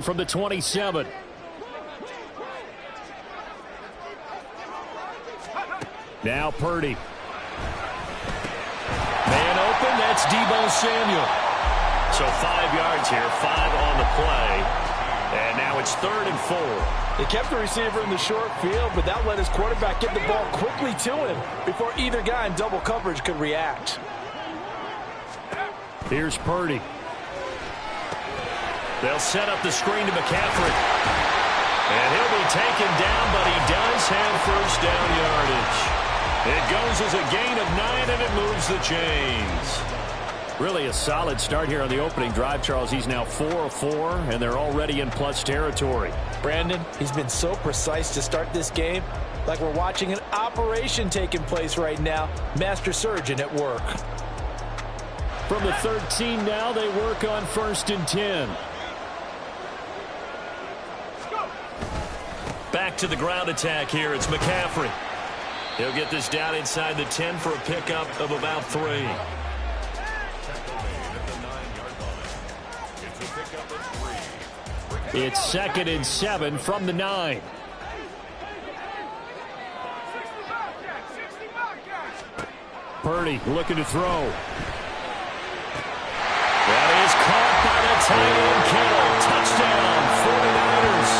from the 27. Now Purdy. Man open, that's Deebo Samuel. So 5 yards here, 5 on the play. And now it's 3rd and 4. They kept the receiver in the short field, but that let his quarterback get the ball quickly to him before either guy in double coverage could react. Here's Purdy. They'll set up the screen to McCaffrey. And he'll be taken down, but he does have first down yardage. It goes as a gain of 9, and it moves the chains. Really a solid start here on the opening drive, Charles. He's now 4 of 4, and they're already in plus territory. Brandon, he's been so precise to start this game, like we're watching an operation taking place right now. Master surgeon at work. From the 13 now, they work on 1st and 10. Back to the ground attack here. It's McCaffrey. He'll get this down inside the 10 for a pickup of about 3. It's 2nd and 7 from the 9. Purdy looking to throw. That is caught by the tight end Kittle. Touchdown, 49ers.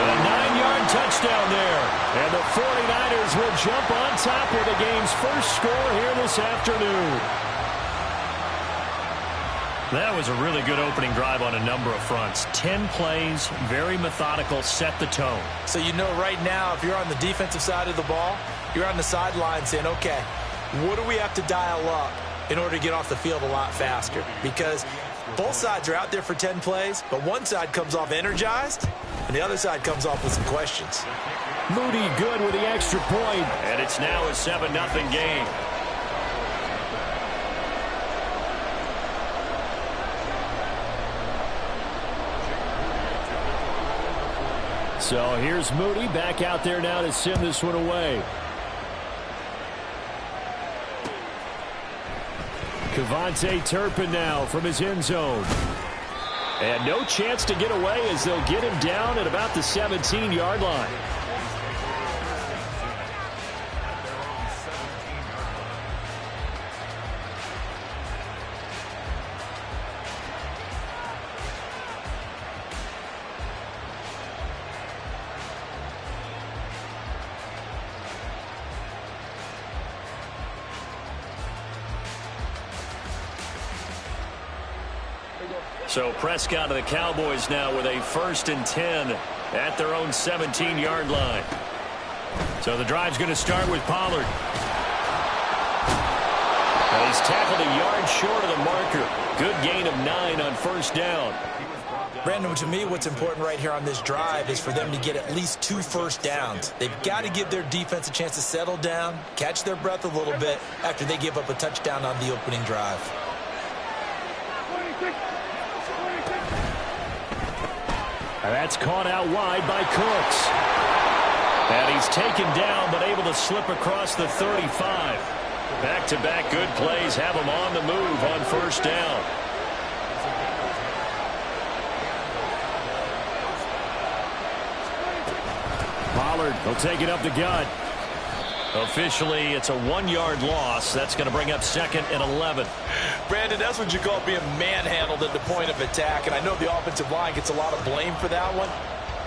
A 9-yard touchdown there. And the 49ers will jump on top with the game's first score here this afternoon. That was a really good opening drive on a number of fronts. 10 plays, very methodical, set the tone. So you know right now, if you're on the defensive side of the ball, you're on the sideline saying, okay, what do we have to dial up in order to get off the field a lot faster? Because both sides are out there for 10 plays, but one side comes off energized, and the other side comes off with some questions. Moody good with the extra point. And it's now a 7-0 game. So here's Moody back out there now to send this one away. Kevontae Turpin now from his end zone. And no chance to get away as they'll get him down at about the 17-yard line. So Prescott and the Cowboys now with a 1st and 10 at their own 17-yard line. So the drive's going to start with Pollard. And he's tackled a yard short of the marker. Good gain of 9 on 1st down. Brandon, to me, what's important right here on this drive is for them to get at least 2 first downs. They've got to give their defense a chance to settle down, catch their breath a little bit after they give up a touchdown on the opening drive. And that's caught out wide by Cooks. And he's taken down but able to slip across the 35. Back-to-back good plays have him on the move on 1st down. Pollard will take it up the gut. Officially, it's a 1-yard loss. That's going to bring up 2nd and 11. Brandon, that's what you call being manhandled at the point of attack. And I know the offensive line gets a lot of blame for that one.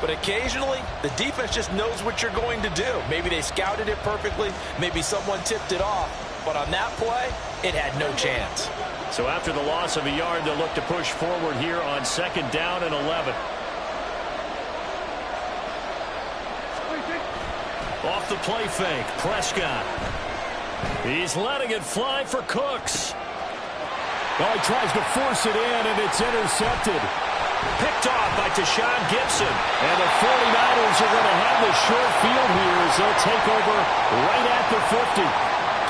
But occasionally, the defense just knows what you're going to do. Maybe they scouted it perfectly. Maybe someone tipped it off. But on that play, it had no chance. So after the loss of a yard, they'll look to push forward here on 2nd down and 11. Off the play fake, Prescott. He's letting it fly for Cooks. Oh, he tries to force it in, and it's intercepted. Picked off by Tashawn Gibson. And the 49ers are going to have the short field here as they'll take over right at the 50.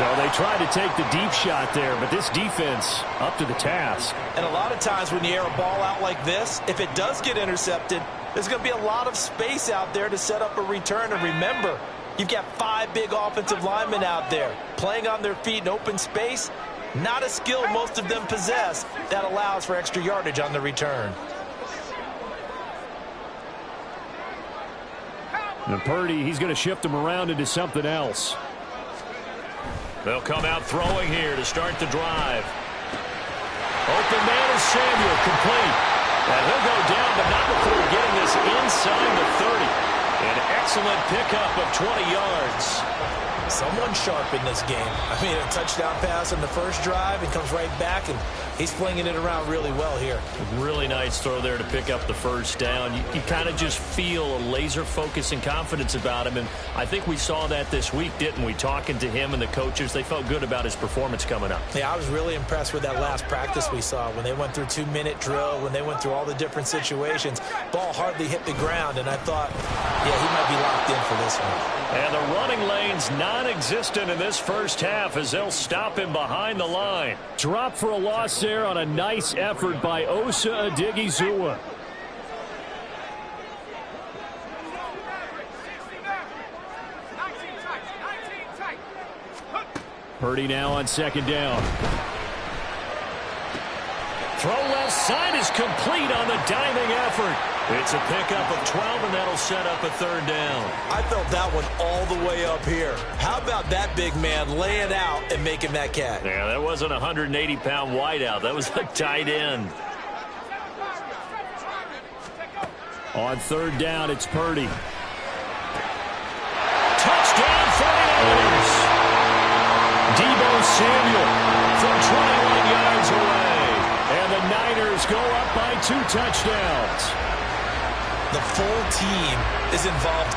So they tried to take the deep shot there, but this defense up to the task. And a lot of times when you air a ball out like this, if it does get intercepted, there's going to be a lot of space out there to set up a return. And remember, you've got 5 big offensive linemen out there playing on their feet in open space. Not a skill most of them possess that allows for extra yardage on the return. And Purdy, he's going to shift him around into something else. They'll come out throwing here to start the drive. Open man is Samuel, complete. And he'll go down, but not before getting this inside the 30. An excellent pickup of 20 yards. Someone sharp in this game. I mean, a touchdown pass on the first drive and comes right back, and he's flinging it around really well here. Really nice throw there to pick up the first down. You kind of just feel a laser focus and confidence about him, and I think we saw that this week, didn't we? Talking to him and the coaches, they felt good about his performance coming up. Yeah, I was really impressed with that last practice we saw when they went through 2-minute drill, when they went through all the different situations. Ball hardly hit the ground, and I thought, yeah, he might be locked in for this one. And the running lane's non-existent in this first half as they'll stop him behind the line. Drop for a loss there on a nice effort by Osa Odighizuwa. Purdy now on second down. Throw left side is complete on the diving effort. It's a pickup of 12, and that'll set up a third down. I felt that one all the way up here. How about that big man laying out and making that catch? Yeah, that wasn't a 180-pound wideout. That was a tight end. On third down, it's Purdy. Touchdown, 49ers! Deebo Samuel from 21 yards away. And the Niners go up by 2 touchdowns. The full team is involved.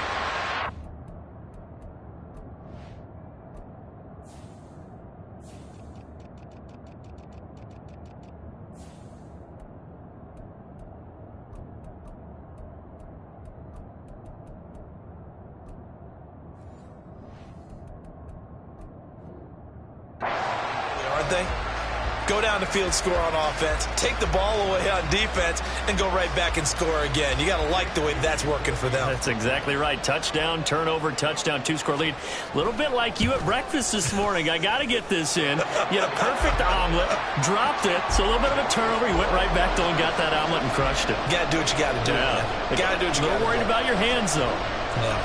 Aren't they? Go down the field, score on offense, take the ball away on defense, and go right back and score again. You got to like the way that's working for them. That's exactly right. Touchdown, turnover, touchdown, 2-score lead. A little bit like you at breakfast this morning. I got to get this in. You had a perfect omelet, dropped it, so a little bit of a turnover. You went right back to and got that omelet and crushed it. You got to do what you got to do. Yeah. You got to do what you got to do. A little worried about your hands, though. Yeah.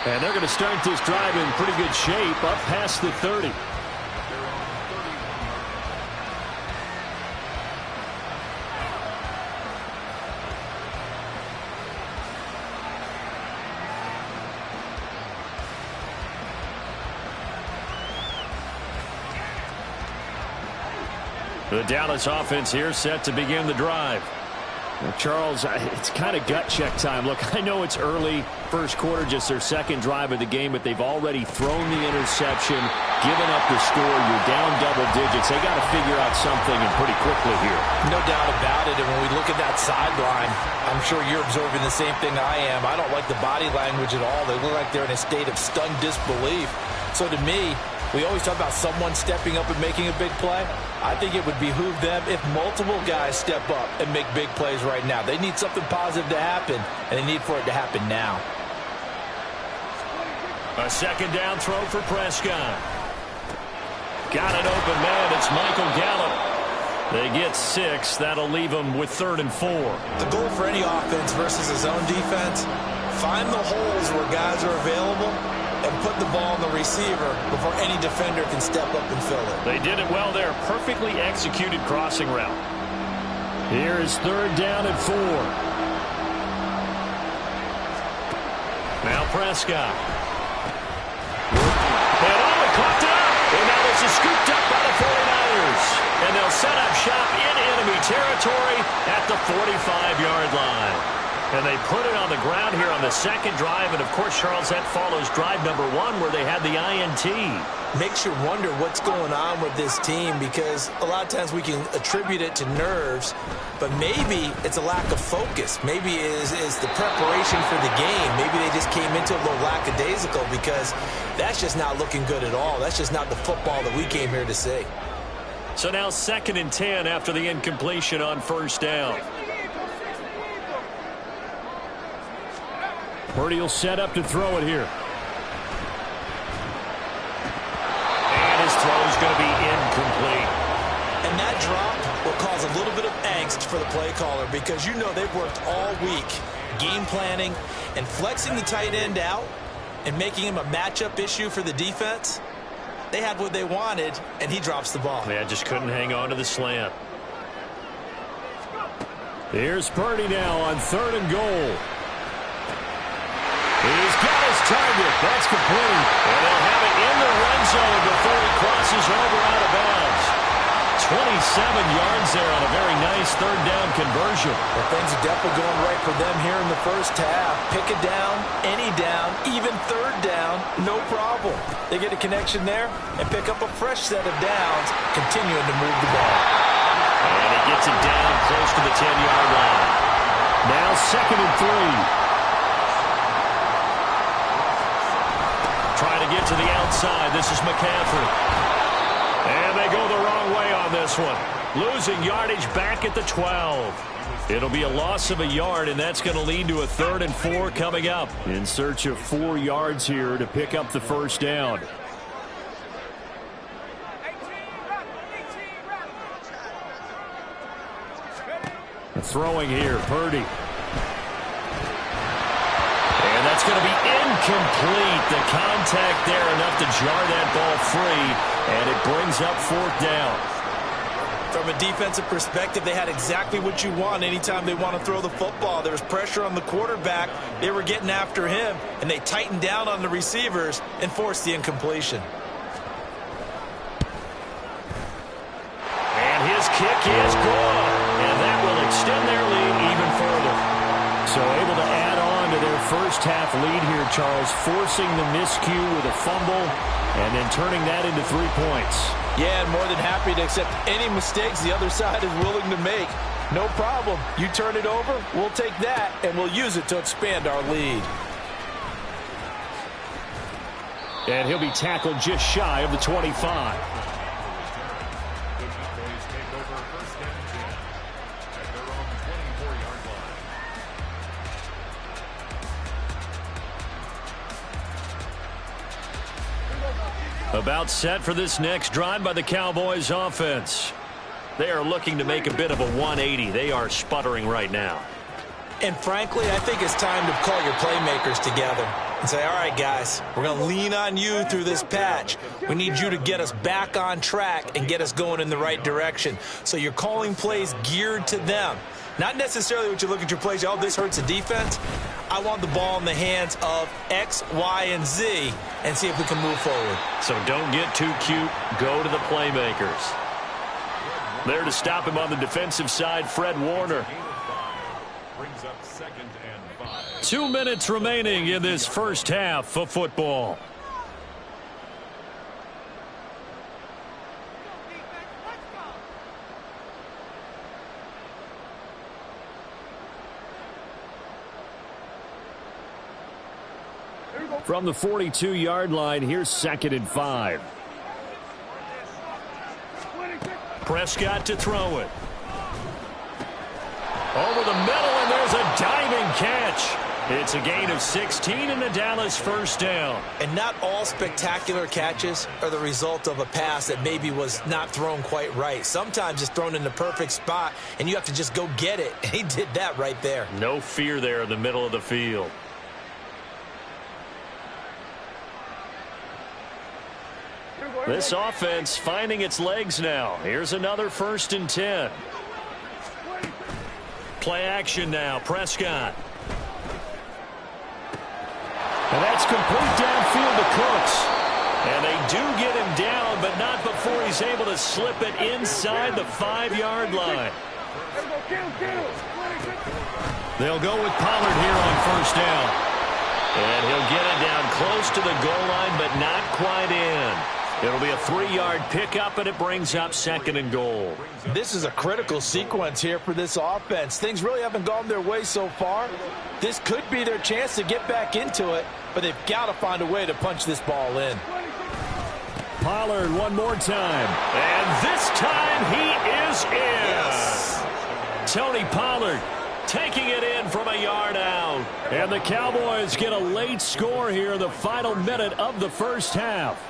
And they're going to start this drive in pretty good shape, up past the 30. The Dallas offense here set to begin the drive. Well, Charles, it's kind of gut check time. Look, I know it's early, first quarter, just their second drive of the game, but they've already thrown the interception, given up the score. You're down double digits. They got to figure out something, and pretty quickly here. No doubt about it. And when we look at that sideline, I'm sure you're observing the same thing I am. I don't like the body language at all. They look like they're in a state of stunned disbelief. So to me, we always talk about someone stepping up and making a big play. I think it would behoove them if multiple guys step up and make big plays right now. They need something positive to happen, and they need for it to happen now. A second down throw for Prescott. Got an open man. It's Michael Gallup. They get 6. That'll leave them with 3rd and 4. The goal for any offense versus a zone defense, find the holes where guys are available and put the ball on the receiver before any defender can step up and fill it. They did it well there. Perfectly executed crossing route. Here is 3rd down and 4. Now Prescott. And only caught it up. And now this is scooped up by the 49ers. And they'll set up shop in enemy territory at the 45-yard line. And they put it on the ground here on the second drive. And, of course, Charles, that follows drive number 1 where they had the INT. Makes you wonder what's going on with this team, because a lot of times we can attribute it to nerves, but maybe it's a lack of focus. Maybe it is the preparation for the game. Maybe they just came into a little lackadaisical, because that's just not looking good at all. That's just not the football that we came here to see. So now 2nd and 10 after the incompletion on 1st down. Purdy will set up to throw it here. And his throw is going to be incomplete. that drop will cause a little bit of angst for the play caller because you know they've worked all week game planning and flexing the tight end out and making him a matchup issue for the defense. They had what they wanted, and he drops the ball. Yeah, just couldn't hang on to the slant. Here's Purdy now on 3rd and goal. He's got his target. That's complete. And they'll have it in the red zone before he crosses over out of bounds. 27 yards there on a very nice 3rd down conversion. Well, things are definitely going right for them here in the first half. Pick a down, any down, even 3rd down, no problem. They get a connection there and pick up a fresh set of downs, continuing to move the ball. And he gets it down close to the 10-yard line. Now 2nd and 3. Trying to get to the outside. This is McCaffrey. And they go the wrong way on this one. Losing yardage back at the 12. It'll be a loss of a yard, and that's going to lead to a 3rd and 4 coming up. In search of 4 yards here to pick up the first down. Throwing here, Purdy. And that's going to be incomplete. The contact there enough to jar that ball free, and it brings up 4th down. From a defensive perspective, they had exactly what you want anytime they want to throw the football. There was pressure on the quarterback. They were getting after him, and they tightened down on the receivers and forced the incompletion. And his kick is good, and that will extend their lead even further. So able to add on to their first half lead here, Charles, forcing the miscue with a fumble and then turning that into 3 points. Yeah, and more than happy to accept any mistakes the other side is willing to make. No problem. You turn it over, we'll take that, and we'll use it to expand our lead. And he'll be tackled just shy of the 25. About set for this next drive by the Cowboys offense. They are looking to make a bit of a 180. They are sputtering right now. And frankly, I think it's time to call your playmakers together and say, all right, guys, we're going to lean on you through this patch. We need you to get us back on track and get us going in the right direction. So you're calling plays geared to them. Not necessarily what you look at your plays, oh, this hurts the defense. I want the ball in the hands of X, Y, and Z and see if we can move forward. So don't get too cute. Go to the playmakers. There to stop him on the defensive side, Fred Warner. 2 minutes remaining in this first half of football. From the 42-yard line, here's 2nd and 5. Prescott to throw it. Over the middle, and there's a diving catch. It's a gain of 16 and a Dallas first down. And not all spectacular catches are the result of a pass that maybe was not thrown quite right. Sometimes it's thrown in the perfect spot, and you have to just go get it. And he did that right there. No fear there in the middle of the field. This offense finding its legs now. Here's another 1st and 10. Play action now, Prescott. And that's complete downfield to Cooks. And they do get him down, but not before he's able to slip it inside the 5-yard line. They'll go with Pollard here on 1st down. And he'll get it down close to the goal line, but not quite in. It'll be a 3-yard pickup, and it brings up 2nd and goal. This is a critical sequence here for this offense. Things really haven't gone their way so far. This could be their chance to get back into it, but they've got to find a way to punch this ball in. Pollard one more time. And this time he is in. Yes. Tony Pollard taking it in from a yard out. And the Cowboys get a late score here in the final minute of the first half.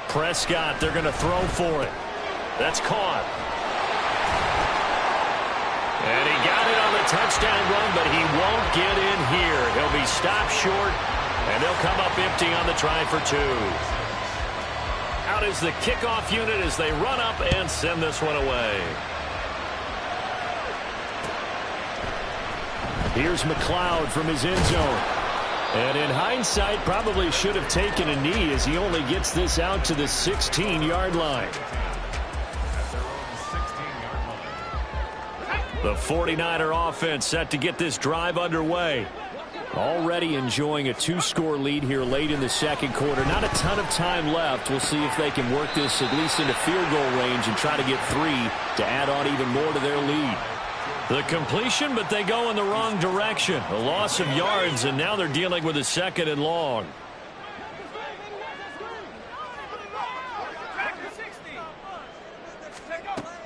Prescott, they're going to throw for it. That's caught. And he got it on the touchdown run, but he won't get in here. He'll be stopped short, and they'll come up empty on the try for 2. Out is the kickoff unit as they run up and send this one away. Here's McLeod from his end zone. And in hindsight, probably should have taken a knee as he only gets this out to the 16-yard line. The 49er offense set to get this drive underway. Already enjoying a 2-score lead here late in the second quarter. Not a ton of time left. We'll see if they can work this at least into field goal range and try to get 3 to add on even more to their lead. The completion, but they go in the wrong direction. A loss of yards, and now they're dealing with a 2nd and long.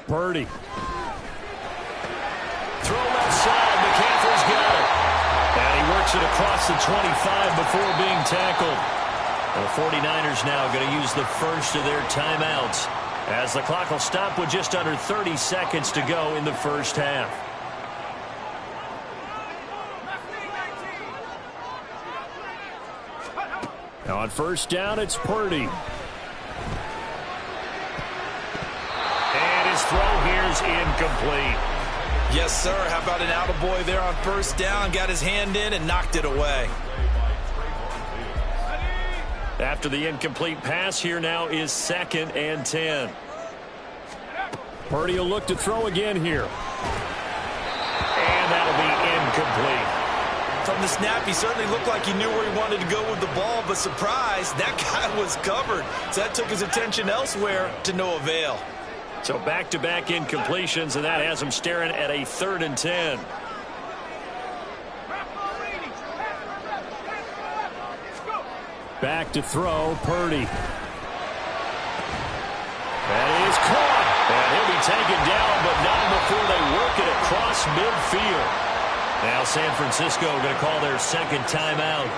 Purdy. Throw left side. McCaffrey's got it. And he works it across the 25 before being tackled. The 49ers now going to use the first of their timeouts as the clock will stop with just under 30 seconds to go in the first half. Now on first down, it's Purdy. And his throw here's incomplete. Yes, sir. How about an attaboy there on first down? Got his hand in and knocked it away. After the incomplete pass, here now is 2nd and 10. Purdy will look to throw again here. And that'll be incomplete. From the snap, he certainly looked like he knew where he wanted to go with the ball, but surprise, that guy was covered. So that took his attention elsewhere to no avail. So back-to-back incompletions, and that has him staring at a 3rd and 10. Back to throw, Purdy. That is caught. And he'll be taken down, but not before they work it across midfield. Now San Francisco going to call their 2nd timeout,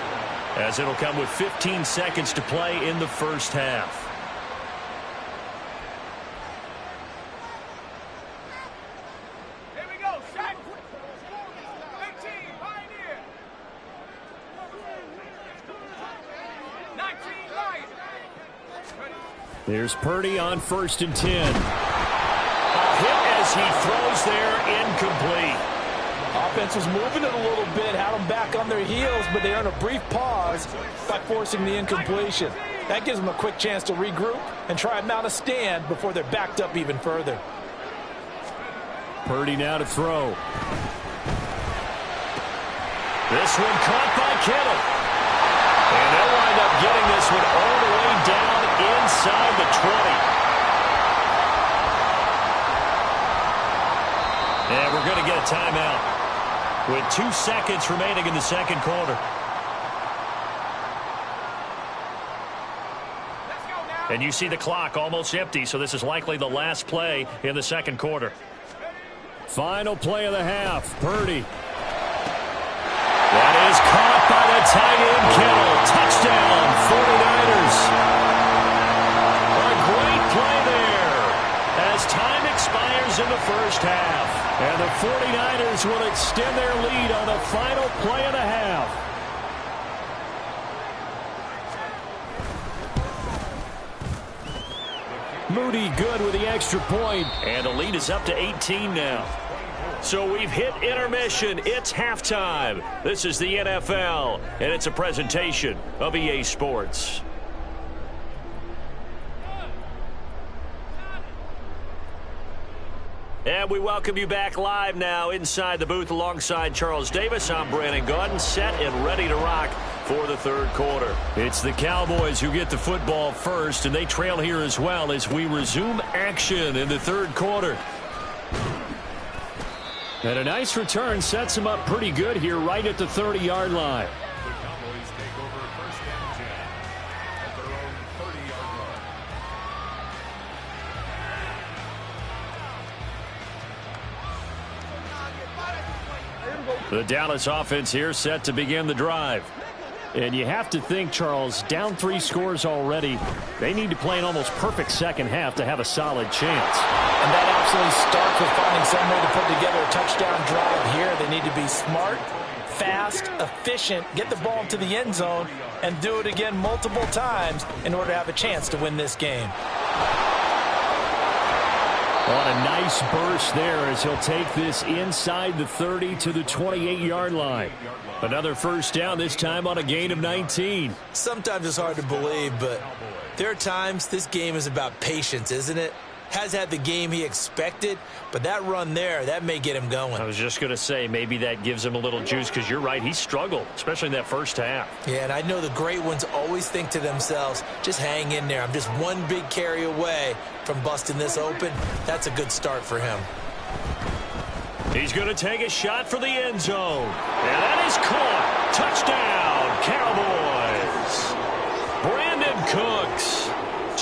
as it'll come with 15 seconds to play in the first half. There's Purdy on 1st and 10. A hit as he throws there, incomplete. Offense was moving it a little bit, had them back on their heels, but they earned a brief pause by forcing the incompletion. That gives them a quick chance to regroup and try and mount a stand before they're backed up even further. Purdy now to throw. This one caught by Kittle. And they'll wind up getting this one all the way down inside the 20. And we're going to get a timeout with 2 seconds remaining in the second quarter. And you see the clock almost empty, so this is likely the last play in the second quarter. Final play of the half, Purdy. That is caught by the tight end, Kittle. Touchdown, 49ers. A great play there as time expires in the first half. And the 49ers will extend their lead on the final play of the half. Moody good with the extra point. And the lead is up to 18 now. So we've hit intermission. It's halftime. This is the NFL, and it's a presentation of EA Sports. And we welcome you back live now inside the booth alongside Charles Davis. I'm Brandon Gaudin, set and ready to rock for the third quarter. It's the Cowboys who get the football first, and they trail here as well as we resume action in the third quarter. And a nice return sets them up pretty good here right at the 30-yard line. The Cowboys take over 1st and 10 at their own 30-yard line. The Dallas offense here set to begin the drive. And you have to think, Charles, down 3 scores already. They need to play an almost perfect second half to have a solid chance. And that absolutely starts with finding some way to put together a touchdown drive here. They need to be smart, fast, efficient, get the ball into the end zone, and do it again multiple times in order to have a chance to win this game. On a nice burst there as he'll take this inside the 30 to the 28-yard line. Another first down, this time on a gain of 19. Sometimes it's hard to believe, but there are times this game is about patience, isn't it? Has had the game he expected, but that run there, that may get him going. I was just going to say, maybe that gives him a little juice, because you're right, he struggled, especially in that first half. Yeah, and I know the great ones always think to themselves, just hang in there. I'm just one big carry away from busting this open. That's a good start for him. He's going to take a shot for the end zone. And that is caught. Touchdown, Cowboys. Brandon Cooks,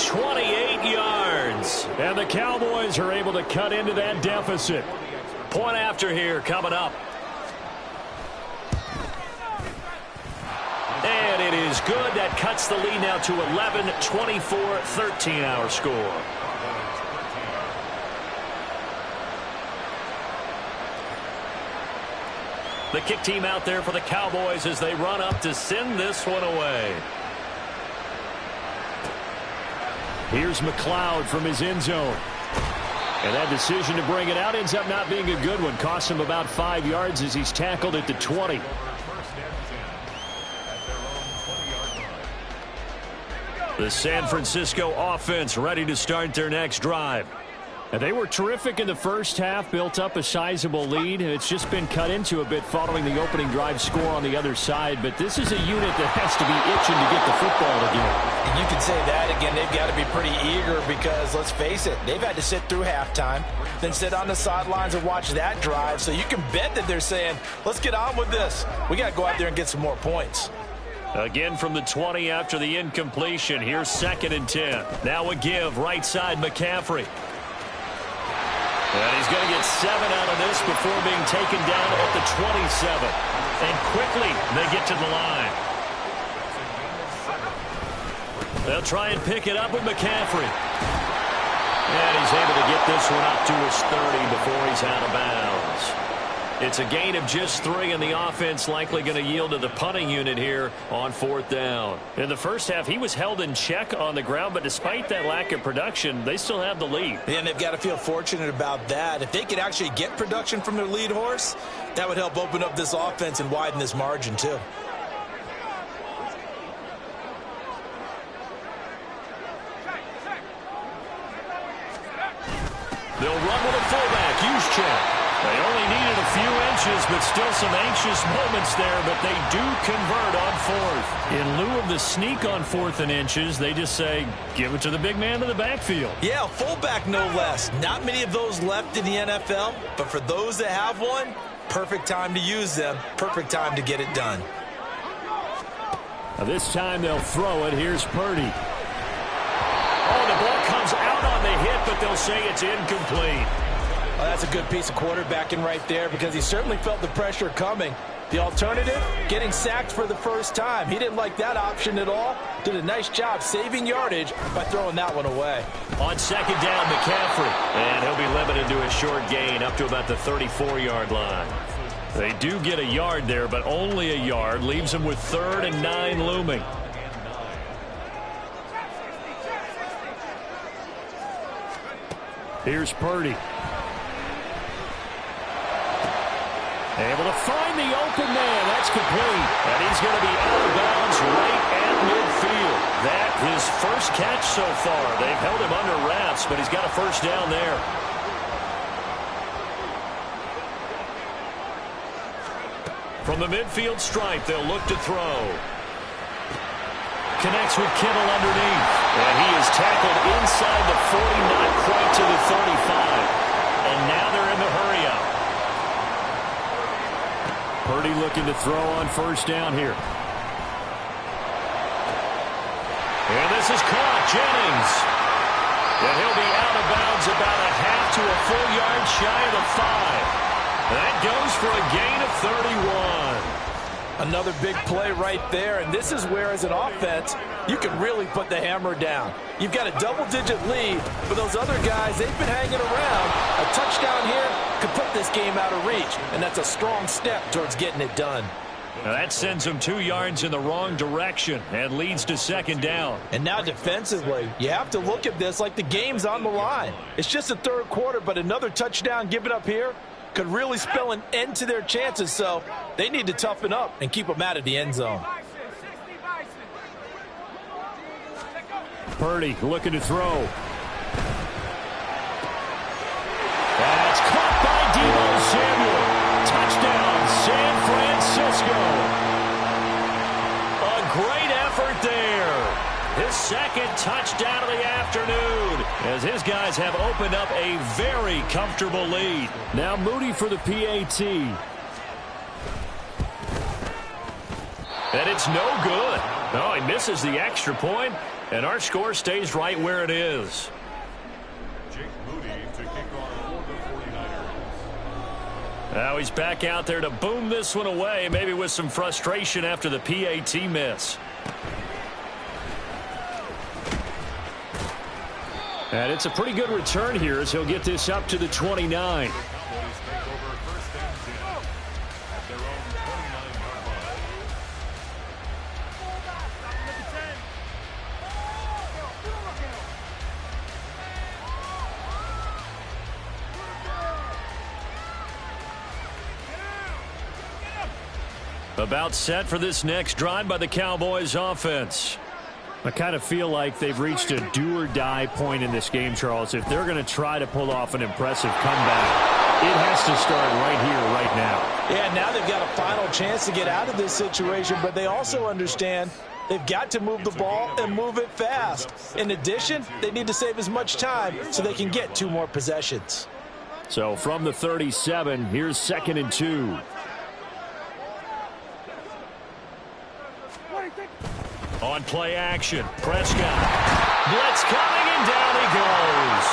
28 yards. And the Cowboys are able to cut into that deficit. Point after here coming up. And it is good. That cuts the lead now to 11, 24, 13 our score. The kick team out there for the Cowboys as they run up to send this one away. Here's McLeod from his end zone. And that decision to bring it out ends up not being a good one. Costs him about 5 yards as he's tackled at the 20. The San Francisco offense ready to start their next drive. And they were terrific in the first half, built up a sizable lead. It's just been cut into a bit following the opening drive score on the other side. But this is a unit that has to be itching to get the football again. And you can say that again. They've got to be pretty eager because, let's face it, they've had to sit through halftime, then sit on the sidelines and watch that drive. So you can bet that they're saying, let's get on with this. We got to go out there and get some more points. Again from the 20 after the incompletion. Here's 2nd and 10. Now a give, right side McCaffrey. And he's going to get 7 out of this before being taken down at the 27. And quickly they get to the line. They'll try and pick it up with McCaffrey. And he's able to get this one up to his 30 before he's out of bounds. It's a gain of just 3, and the offense likely going to yield to the punting unit here on 4th down. In the first half, he was held in check on the ground, but despite that lack of production, they still have the lead. And they've got to feel fortunate about that. If they could actually get production from their lead horse, that would help open up this offense and widen this margin too. They'll run with a fullback, Juszczyk. They only needed a few inches, but still some anxious moments there, but they do convert on 4th. In lieu of the sneak on 4th and inches, they just say, give it to the big man in the backfield. Yeah, fullback no less. Not many of those left in the NFL, but for those that have one, perfect time to use them, perfect time to get it done. Now this time they'll throw it. Here's Purdy. Oh, the ball comes out on the hit, but they'll say it's incomplete. Well, that's a good piece of quarterbacking right there because he certainly felt the pressure coming. The alternative, getting sacked for the first time. He didn't like that option at all. Did a nice job saving yardage by throwing that one away. On 2nd down, McCaffrey. And he'll be limited to a short gain up to about the 34-yard line. They do get a yard there, but only a yard. Leaves them with 3rd and 9 looming. Here's Purdy. Able to find the open man. That's complete. And he's going to be out of bounds right at midfield. That his first catch so far. They've held him under wraps, but he's got a first down there. From the midfield stripe, they'll look to throw. Connects with Kittle underneath. And he is tackled inside the 40, not quite to the 35. And now they're in the hurry-up. Purdy looking to throw on first down here. And this is caught. Jennings. And he'll be out of bounds about a half to a full yard shy of the 5. That goes for a gain of 31. Another big play right there, and this is where, as an offense, you can really put the hammer down. You've got a double-digit lead, but those other guys, they've been hanging around. A touchdown here could put this game out of reach, and that's a strong step towards getting it done. Now that sends them 2 yards in the wrong direction and leads to second down. And now defensively, you have to look at this like the game's on the line. It's just the third quarter, but another touchdown given up here could really spell an end to their chances, so they need to toughen up and keep them out of the end zone. Purdy looking to throw. That's caught by Deebo Samuel. Touchdown, San Francisco. A great effort there. His second touchdown of the afternoon as his guys have opened up a very comfortable lead. Now Moody for the PAT. And it's no good. No, he misses the extra point, and our score stays right where it is. Jake Moody to kick off for the 49ers. Now he's back out there to boom this one away, maybe with some frustration after the PAT miss. And it's a pretty good return here as he'll get this up to the 29. Cowboys take over first and 10 at their own 29-yard line. About set for this next drive by the Cowboys offense. I kind of feel like they've reached a do-or-die point in this game, Charles. If they're going to try to pull off an impressive comeback, it has to start right here, right now. Yeah, now they've got a final chance to get out of this situation, but they also understand they've got to move the ball and move it fast. In addition, they need to save as much time so they can get 2 more possessions. So from the 37, here's 2nd and 2. On play action, Prescott. Blitz coming, and down he goes.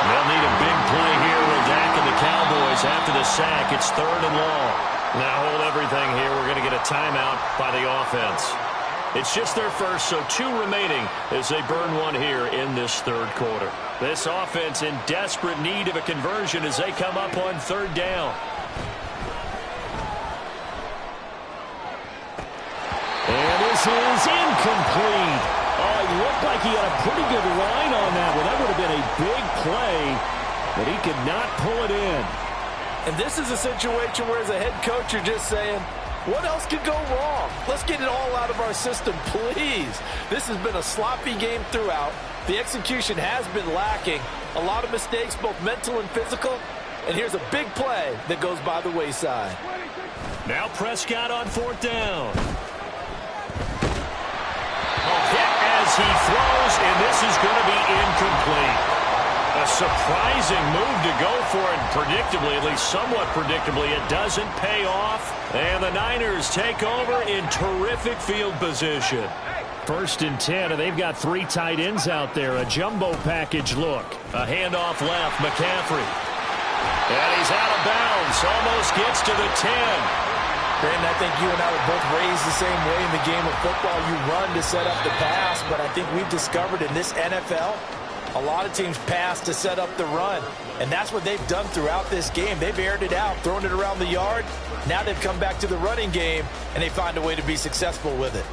They'll need a big play here with Dak and the Cowboys after the sack. It's 3rd and long. Now hold everything here. We're going to get a timeout by the offense. It's just their first, so 2 remaining as they burn one here in this 3rd quarter. This offense in desperate need of a conversion as they come up on 3rd down. And this is incomplete. Oh, it looked like he had a pretty good line on that one. That would have been a big play, but he could not pull it in. And this is a situation where, as a head coach, you're just saying, what else could go wrong? Let's get it all out of our system, please. This has been a sloppy game throughout. The execution has been lacking. A lot of mistakes, both mental and physical. And here's a big play that goes by the wayside. Now Prescott on 4th down. Hit as he throws, and this is going to be incomplete. A surprising move to go for it, predictably, at least somewhat predictably. It doesn't pay off, and the Niners take over in terrific field position. 1st and 10, and they've got 3 tight ends out there. A jumbo package look. A handoff left, McCaffrey. And he's out of bounds, almost gets to the 10. Brandon, I think you and I were both raised the same way in the game of football. You run to set up the pass, but I think we've discovered in this NFL, a lot of teams pass to set up the run, and that's what they've done throughout this game. They've aired it out, thrown it around the yard. Now they've come back to the running game, and they find a way to be successful with it.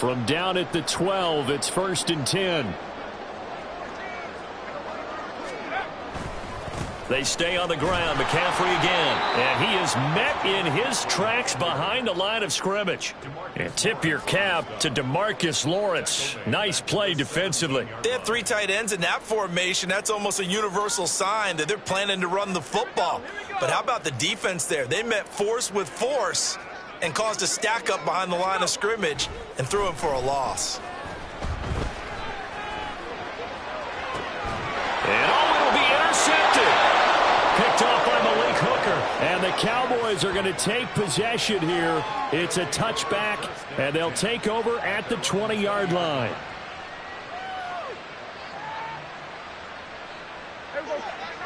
From down at the 12, it's 1st and 10. They stay on the ground. McCaffrey again. And he is met in his tracks behind the line of scrimmage. And tip your cap to DeMarcus Lawrence. Nice play defensively. They have 3 tight ends in that formation. That's almost a universal sign that they're planning to run the football. But how about the defense there? They met force with force and caused a stack up behind the line of scrimmage and threw him for a loss. And it'll be intercepted. Picked off by Malik Hooker. And the Cowboys are going to take possession here. It's a touchback, and they'll take over at the 20-yard line.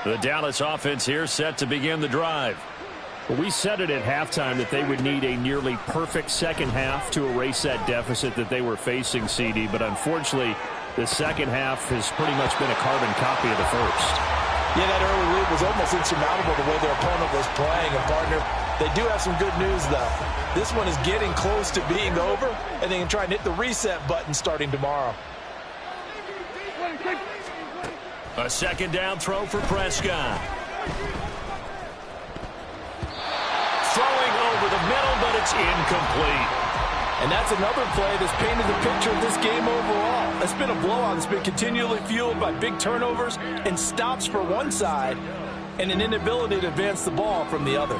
The Dallas offense here set to begin the drive. Well, we said it at halftime that they would need a nearly perfect second half to erase that deficit that they were facing, CD. But unfortunately, the second half has pretty much been a carbon copy of the first. Yeah, that early lead was almost insurmountable the way their opponent was playing. And, partner, they do have some good news, though. This one is getting close to being over, and they can try and hit the reset button starting tomorrow. A second down throw for Prescott. Throwing over the middle, but it's incomplete. And that's another play that's painted the picture of this game overall. It's been a blowout that's been continually fueled by big turnovers and stops for one side and an inability to advance the ball from the other.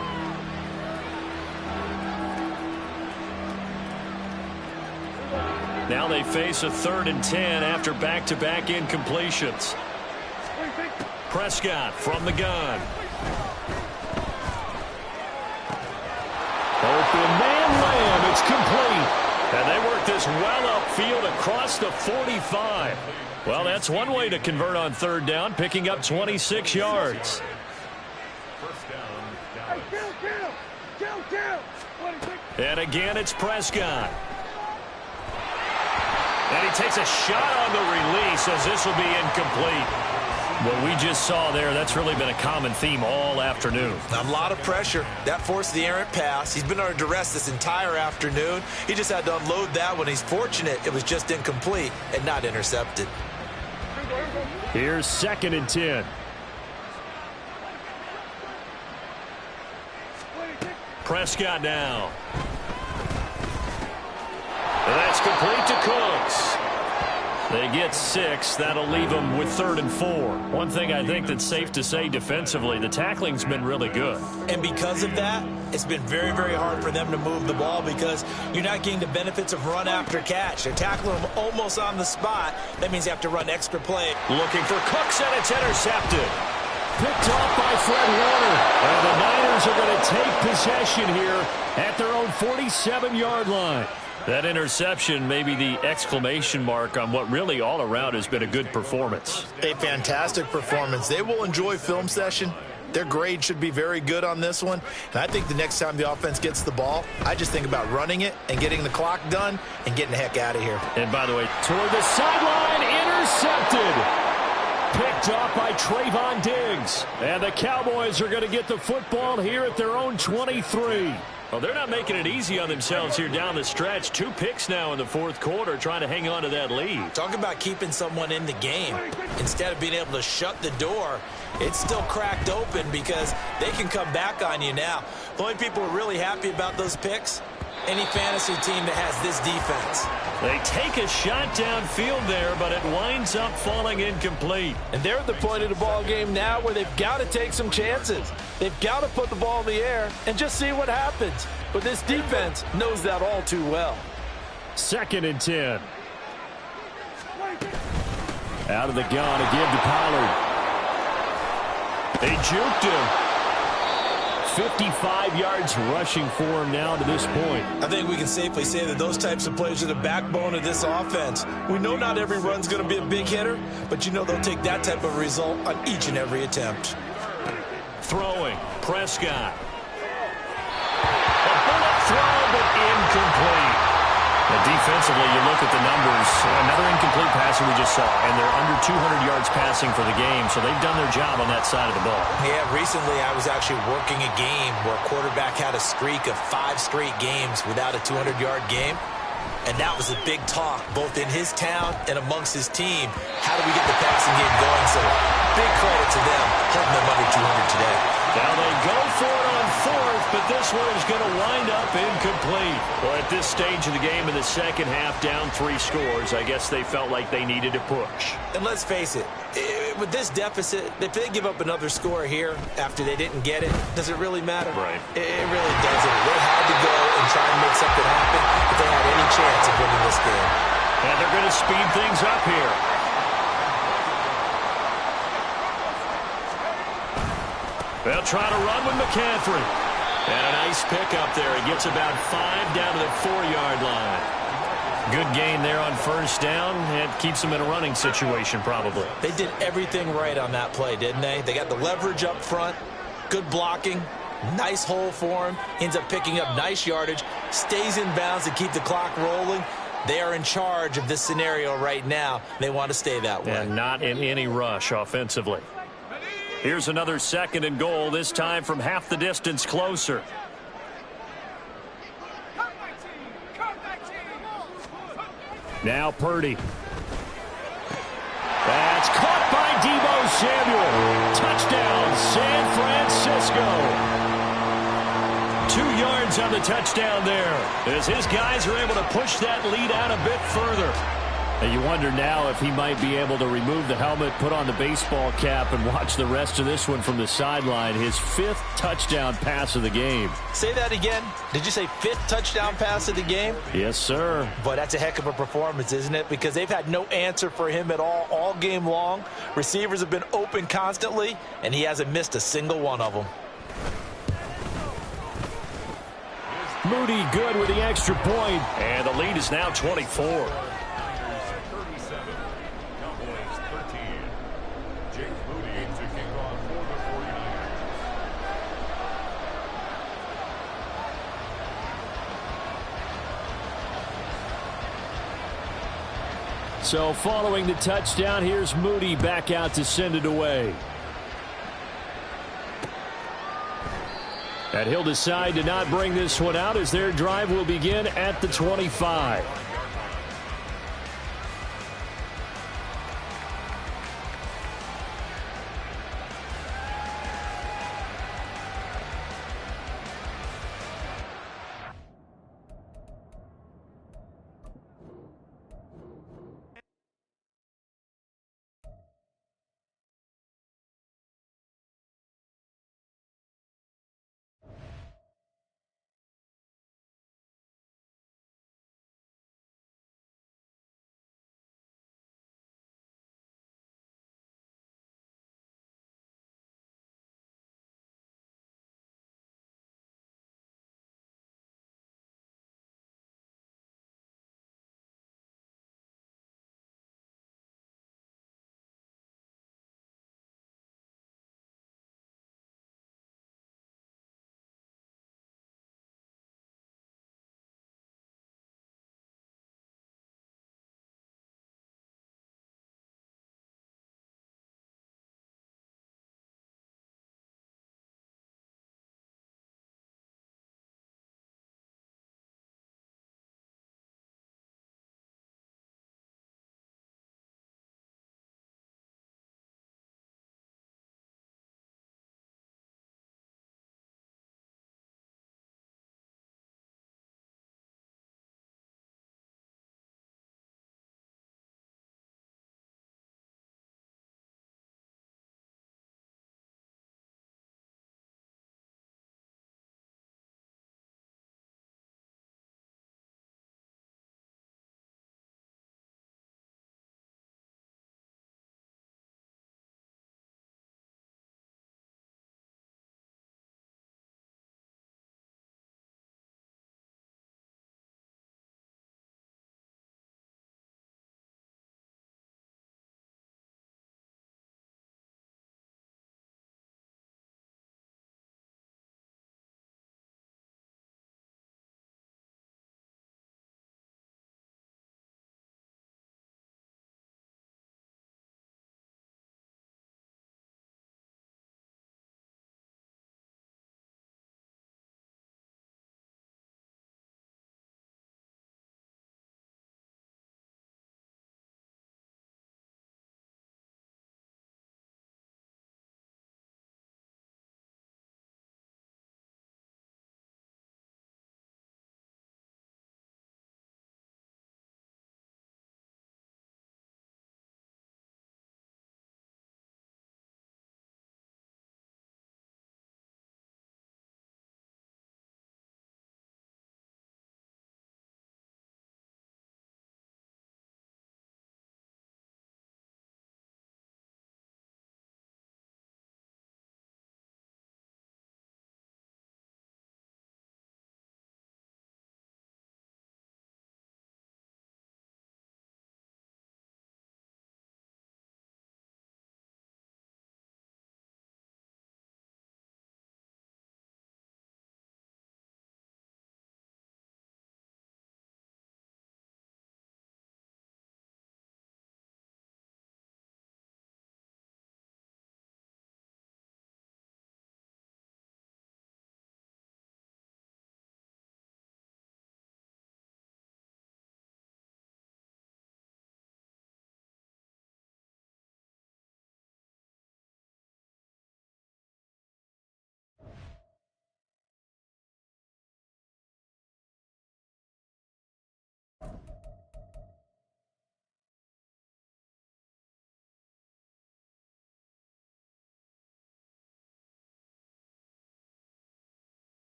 Now they face a 3rd and 10 after back-to-back incompletions. Prescott from the gun. Open man Lamb. It's complete. And they work this well upfield across the 45. Well, that's one way to convert on 3rd down, picking up 26 yards. And again, it's Prescott. And he takes a shot on the release as this will be incomplete. What we just saw there, that's really been a common theme all afternoon. A lot of pressure. That forced the errant pass. He's been under duress this entire afternoon. He just had to unload that one. He's fortunate it was just incomplete and not intercepted. Here's 2nd and 10. Prescott now. And that's complete to Cooks. They get 6. That'll leave them with 3rd and 4. One thing I think that's safe to say defensively, the tackling's been really good. And because of that, it's been very, very hard for them to move the ball because you're not getting the benefits of run after catch. They're tackling them almost on the spot. That means you have to run extra play. Looking for Cooks, and it's intercepted. Picked off by Fred Warner. And the Niners are going to take possession here at their own 47-yard line. That interception may be the exclamation mark on what really all around has been a good performance. A fantastic performance. They will enjoy film session. Their grade should be very good on this one. And I think the next time the offense gets the ball, I just think about running it and getting the clock done and getting the heck out of here. And by the way, toward the sideline, intercepted. Picked off by Trayvon Diggs. And the Cowboys are going to get the football here at their own 23. Well, they're not making it easy on themselves here down the stretch. 2 picks now in the 4th quarter, trying to hang on to that lead. Talk about keeping someone in the game. Instead of being able to shut the door, it's still cracked open because they can come back on you now. The only people who are really happy about those picks, any fantasy team that has this defense. They take a shot downfield there, but it winds up falling incomplete. And they're at the point of the ball game now where they've got to take some chances. They've got to put the ball in the air and just see what happens. But this defense knows that all too well. 2nd and 10. Out of the gun to give to Pollard. They juked him. 55 yards rushing for him now to this point. I think we can safely say that those types of players are the backbone of this offense. We know not every run's going to be a big hitter, but you know they'll take that type of result on each and every attempt. Throwing, Prescott. A bullet throw, but incomplete. And defensively, you look at the numbers. Another incomplete passer we just saw, and they're under 200 yards passing for the game, so they've done their job on that side of the ball. Yeah, recently I was actually working a game where a quarterback had a streak of 5 straight games without a 200-yard game, and that was a big talk both in his town and amongst his team. How do we get the passing game going? So big credit to them holding them under 200 today. Now they go for it on 4th, but this one is going to wind up incomplete. Well, at this stage of the game in the second half, down 3 scores, I guess they felt like they needed to push. And let's face it, with this deficit, if they give up another score here after they didn't get it, does it really matter? Right. It really doesn't. They had to go and try and make something happen if they had any chance of winning this game. And they're going to speed things up here. They'll try to run with McCaffrey. And a nice pickup there. He gets about 5 down to the 4-yard line. Good gain there on first down. It keeps him in a running situation probably. They did everything right on that play, didn't they? They got the leverage up front, good blocking, nice hole for him, ends up picking up nice yardage, stays in bounds to keep the clock rolling. They are in charge of this scenario right now. They want to stay that way. And not in any rush offensively. Here's another 2nd and goal, this time from half the distance closer. Now Purdy. That's caught by Deebo Samuel. Touchdown, San Francisco. 2 yards on the touchdown there, as his guys are able to push that lead out a bit further. And you wonder now if he might be able to remove the helmet, put on the baseball cap, and watch the rest of this one from the sideline. His 5th touchdown pass of the game. Say that again. Did you say 5th touchdown pass of the game? Yes, sir. But that's a heck of a performance, isn't it? Because they've had no answer for him at all game long. Receivers have been open constantly, and he hasn't missed a single one of them. Moody good with the extra point, and the lead is now 24. So following the touchdown, here's Moody back out to send it away. And he'll decide to not bring this one out as their drive will begin at the 25.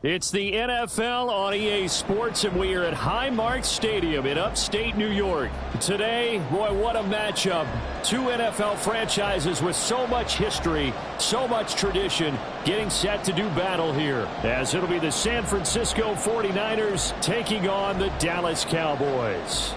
It's the NFL on EA Sports, and we are at Highmark Stadium in upstate New York. Today, boy, what a matchup. Two NFL franchises with so much history, so much tradition, getting set to do battle here, as it'll be the San Francisco 49ers taking on the Dallas Cowboys.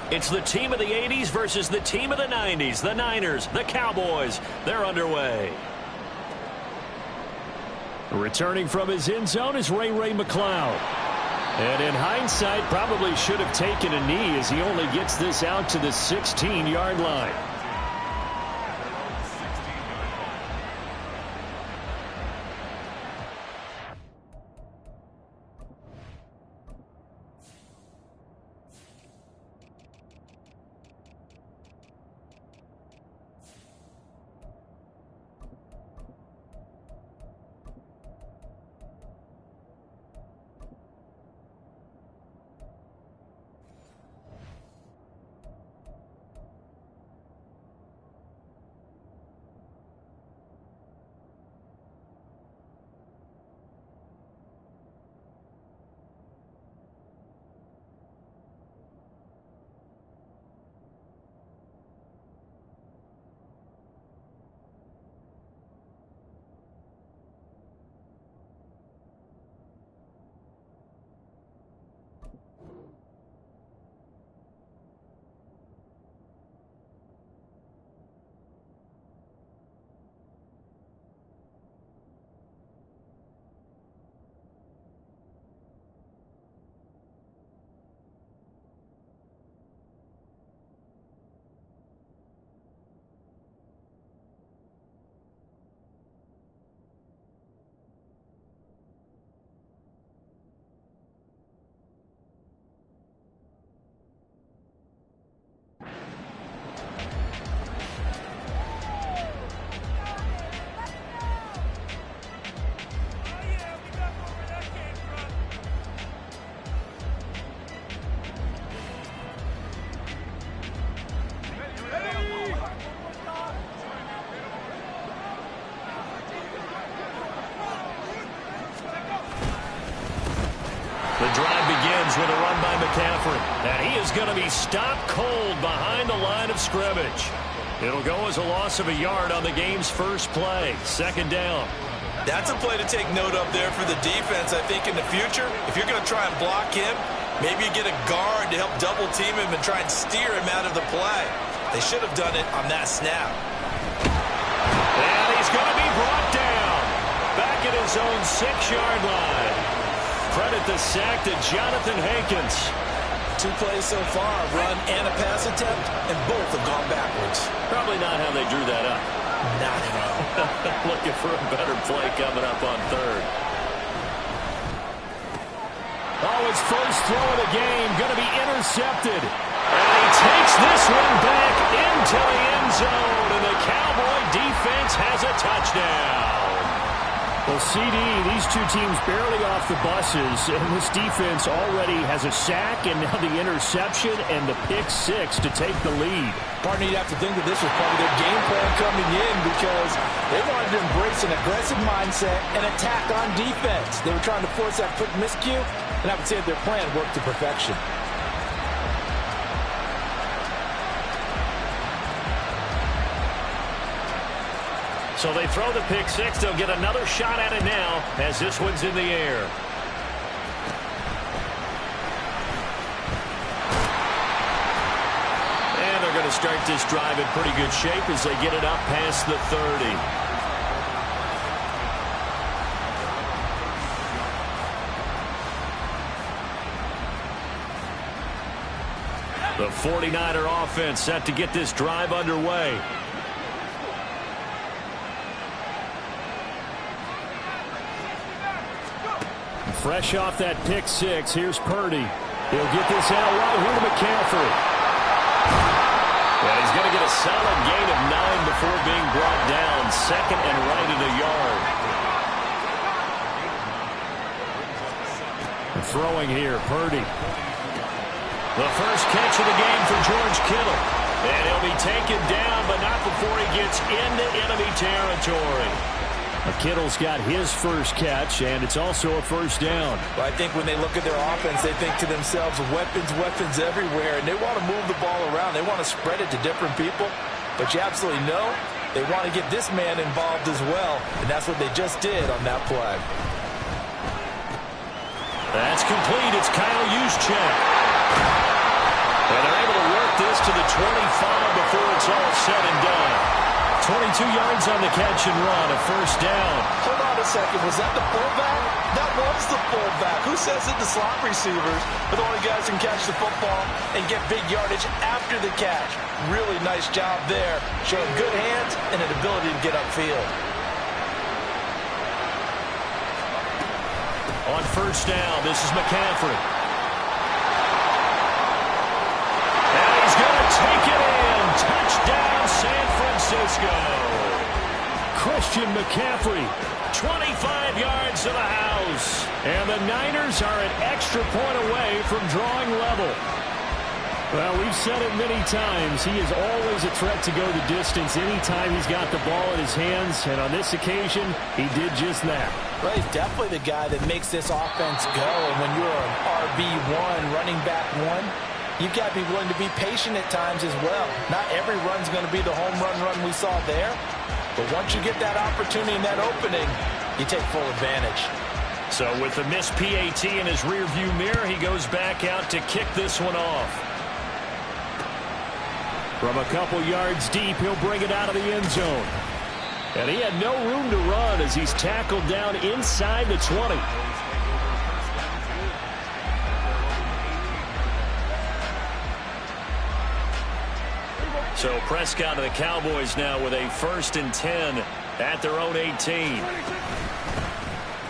It's the team of the 80s versus the team of the 90s. The Niners, the Cowboys, they're underway. Returning from his end zone is Ray McCloud. And in hindsight, probably should have taken a knee as he only gets this out to the 16-yard line. With a run by McCaffrey. And he is going to be stopped cold behind the line of scrimmage. It'll go as a loss of a yard on the game's first play. Second down. That's a play to take note of there for the defense. I think in the future, if you're going to try and block him, maybe you get a guard to help double team him and try and steer him out of the play. They should have done it on that snap. And he's going to be brought down. Back at his own 6-yard line. Credit the sack to Jonathan Hankins. 2 plays so far, a run and a pass attempt, and both have gone backwards. Probably not how they drew that up. Not at all. Looking for a better play coming up on third. Oh, his first throw of the game going to be intercepted. And he takes this one back into the end zone, and the Cowboy defense has a touchdown. Well, CD, these two teams barely off the buses, and this defense already has a sack and now the interception and the pick-6 to take the lead. Partner, you'd have to think that this was part of their game plan coming in because they wanted to embrace an aggressive mindset and attack on defense. They were trying to force that quick miscue, and I would say that their plan worked to perfection. So they throw the pick-6. They'll get another shot at it now as this one's in the air. And they're going to start this drive in pretty good shape as they get it up past the 30. The 49er offense set to get this drive underway. Fresh off that pick-6, here's Purdy. He'll get this out right here to McCaffrey. And he's going to get a solid gain of 9 before being brought down. Second and right at a yard. throwing here. Purdy. The first catch of the game for George Kittle. And he'll be taken down, but not before he gets into enemy territory. Kittle's got his first catch, and it's also a first down. Well, I think when they look at their offense, they think to themselves, weapons everywhere, and they want to move the ball around. They want to spread it to different people, but you absolutely know they want to get this man involved as well, and that's what they just did on that play. That's complete. It's Kyle Juszczyk. And they're able to work this to the 25 before it's all said and done. 22 yards on the catch and run, a first down. Hold on a second. Was that the fullback? That was the fullback. Who says it? The slot receivers are the only guys who can catch the football and get big yardage after the catch. Really nice job there. Showing good hands and an ability to get upfield. On first down, this is McCaffrey. And he's going to take it in. Touchdown, San Francisco. Christian McCaffrey, 25 yards to the house. And the Niners are an extra point away from drawing level. Well, we've said it many times. He is always a threat to go the distance anytime he's got the ball in his hands. And on this occasion, he did just that. Well, he's definitely the guy that makes this offense go. And when you're an RB1, running back one, you've got to be willing to be patient at times as well. Not every run's going to be the home run we saw there. But once you get that opportunity and that opening, you take full advantage. So with the missed PAT in his rearview mirror, he goes back out to kick this one off. From a couple yards deep, he'll bring it out of the end zone. And he had no room to run as he's tackled down inside the 20. So Prescott and the Cowboys now with a 1st and 10 at their own 18.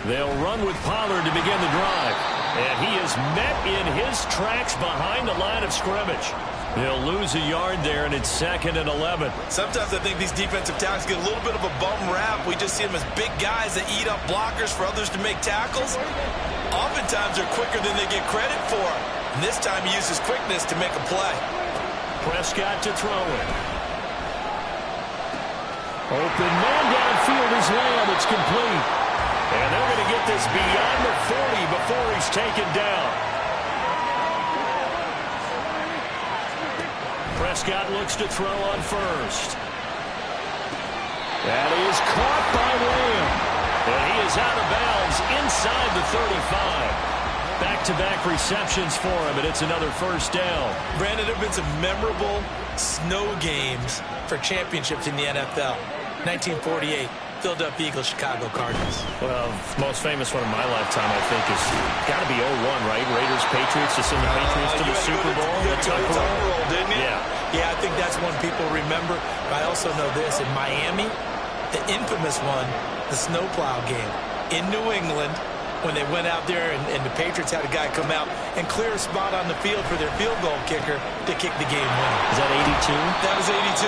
They'll run with Pollard to begin the drive. And he is met in his tracks behind the line of scrimmage. He'll lose a yard there, and it's 2nd and 11. Sometimes I think these defensive tackles get a little bit of a bum rap. We just see them as big guys that eat up blockers for others to make tackles. Oftentimes they're quicker than they get credit for. And this time he uses quickness to make a play. Prescott to throw it. Open man downfield is Lamb. It's complete. And they're going to get this beyond the 40 before he's taken down. Prescott looks to throw on first. That is caught by Lamb. And he is out of bounds inside the 35. Back-to-back receptions for him, and it's another first down. Brandon, there have been some memorable snow games for championships in the NFL. 1948, Philadelphia Eagles, Chicago Cardinals. Well, the most famous one in my lifetime, I think, is got to be 01, right? Raiders, Patriots, to send the Patriots to the Super Bowl. The Tuck roll, didn't you? Yeah. Yeah, I think that's one people remember. But I also know this. In Miami, the infamous one, the snowplow game in New England, when they went out there and the Patriots had a guy come out and clear a spot on the field for their field goal kicker to kick the game winner. Is that 82? That was 82,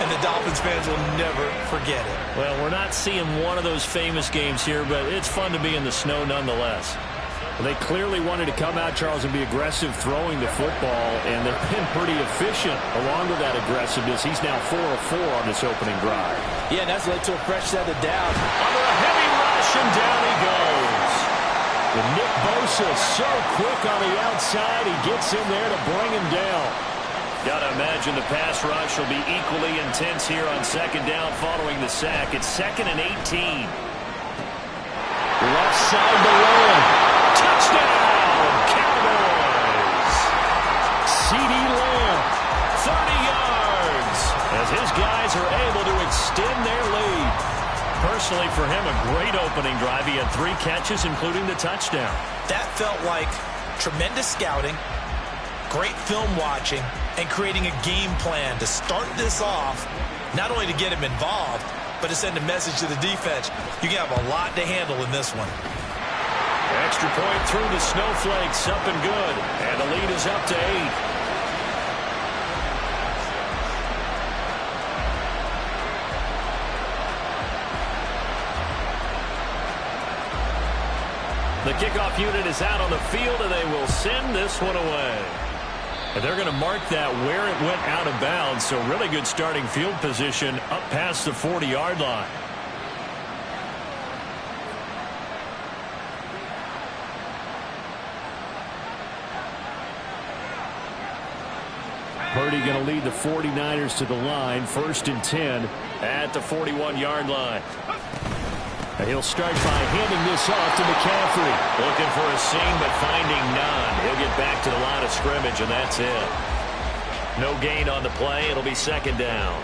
and the Dolphins fans will never forget it. Well, we're not seeing one of those famous games here, but it's fun to be in the snow nonetheless. Well, they clearly wanted to come out, Charles, and be aggressive throwing the football, and they've been pretty efficient along with that aggressiveness. He's now 4 of 4 on this opening drive. Yeah, and that's led to a fresh set of downs. Under a heavy rush, and down he goes. And Nick Bosa so quick on the outside, he gets in there to bring him down. Got to imagine the pass rush will be equally intense here on 2nd down following the sack. It's 2nd and 18. Left side to Lamb. Touchdown, Cowboys. CeeDee Lamb, 30 yards, as his guys are able to extend their lead. Personally, for him, a great opening drive. He had 3 catches, including the touchdown. That felt like tremendous scouting, great film watching, and creating a game plan to start this off, not only to get him involved, but to send a message to the defense. You have a lot to handle in this one. Extra point through the snowflakes, up and good. And the lead is up to 8. The kickoff unit is out on the field, and they will send this one away. And they're going to mark that where it went out of bounds, so really good starting field position up past the 40-yard line. Purdy going to lead the 49ers to the line, 1st and 10 at the 41-yard line. And he'll start by handing this off to McCaffrey. Looking for a seam, but finding none. He'll get back to the line of scrimmage, and that's it. No gain on the play. It'll be 2nd down.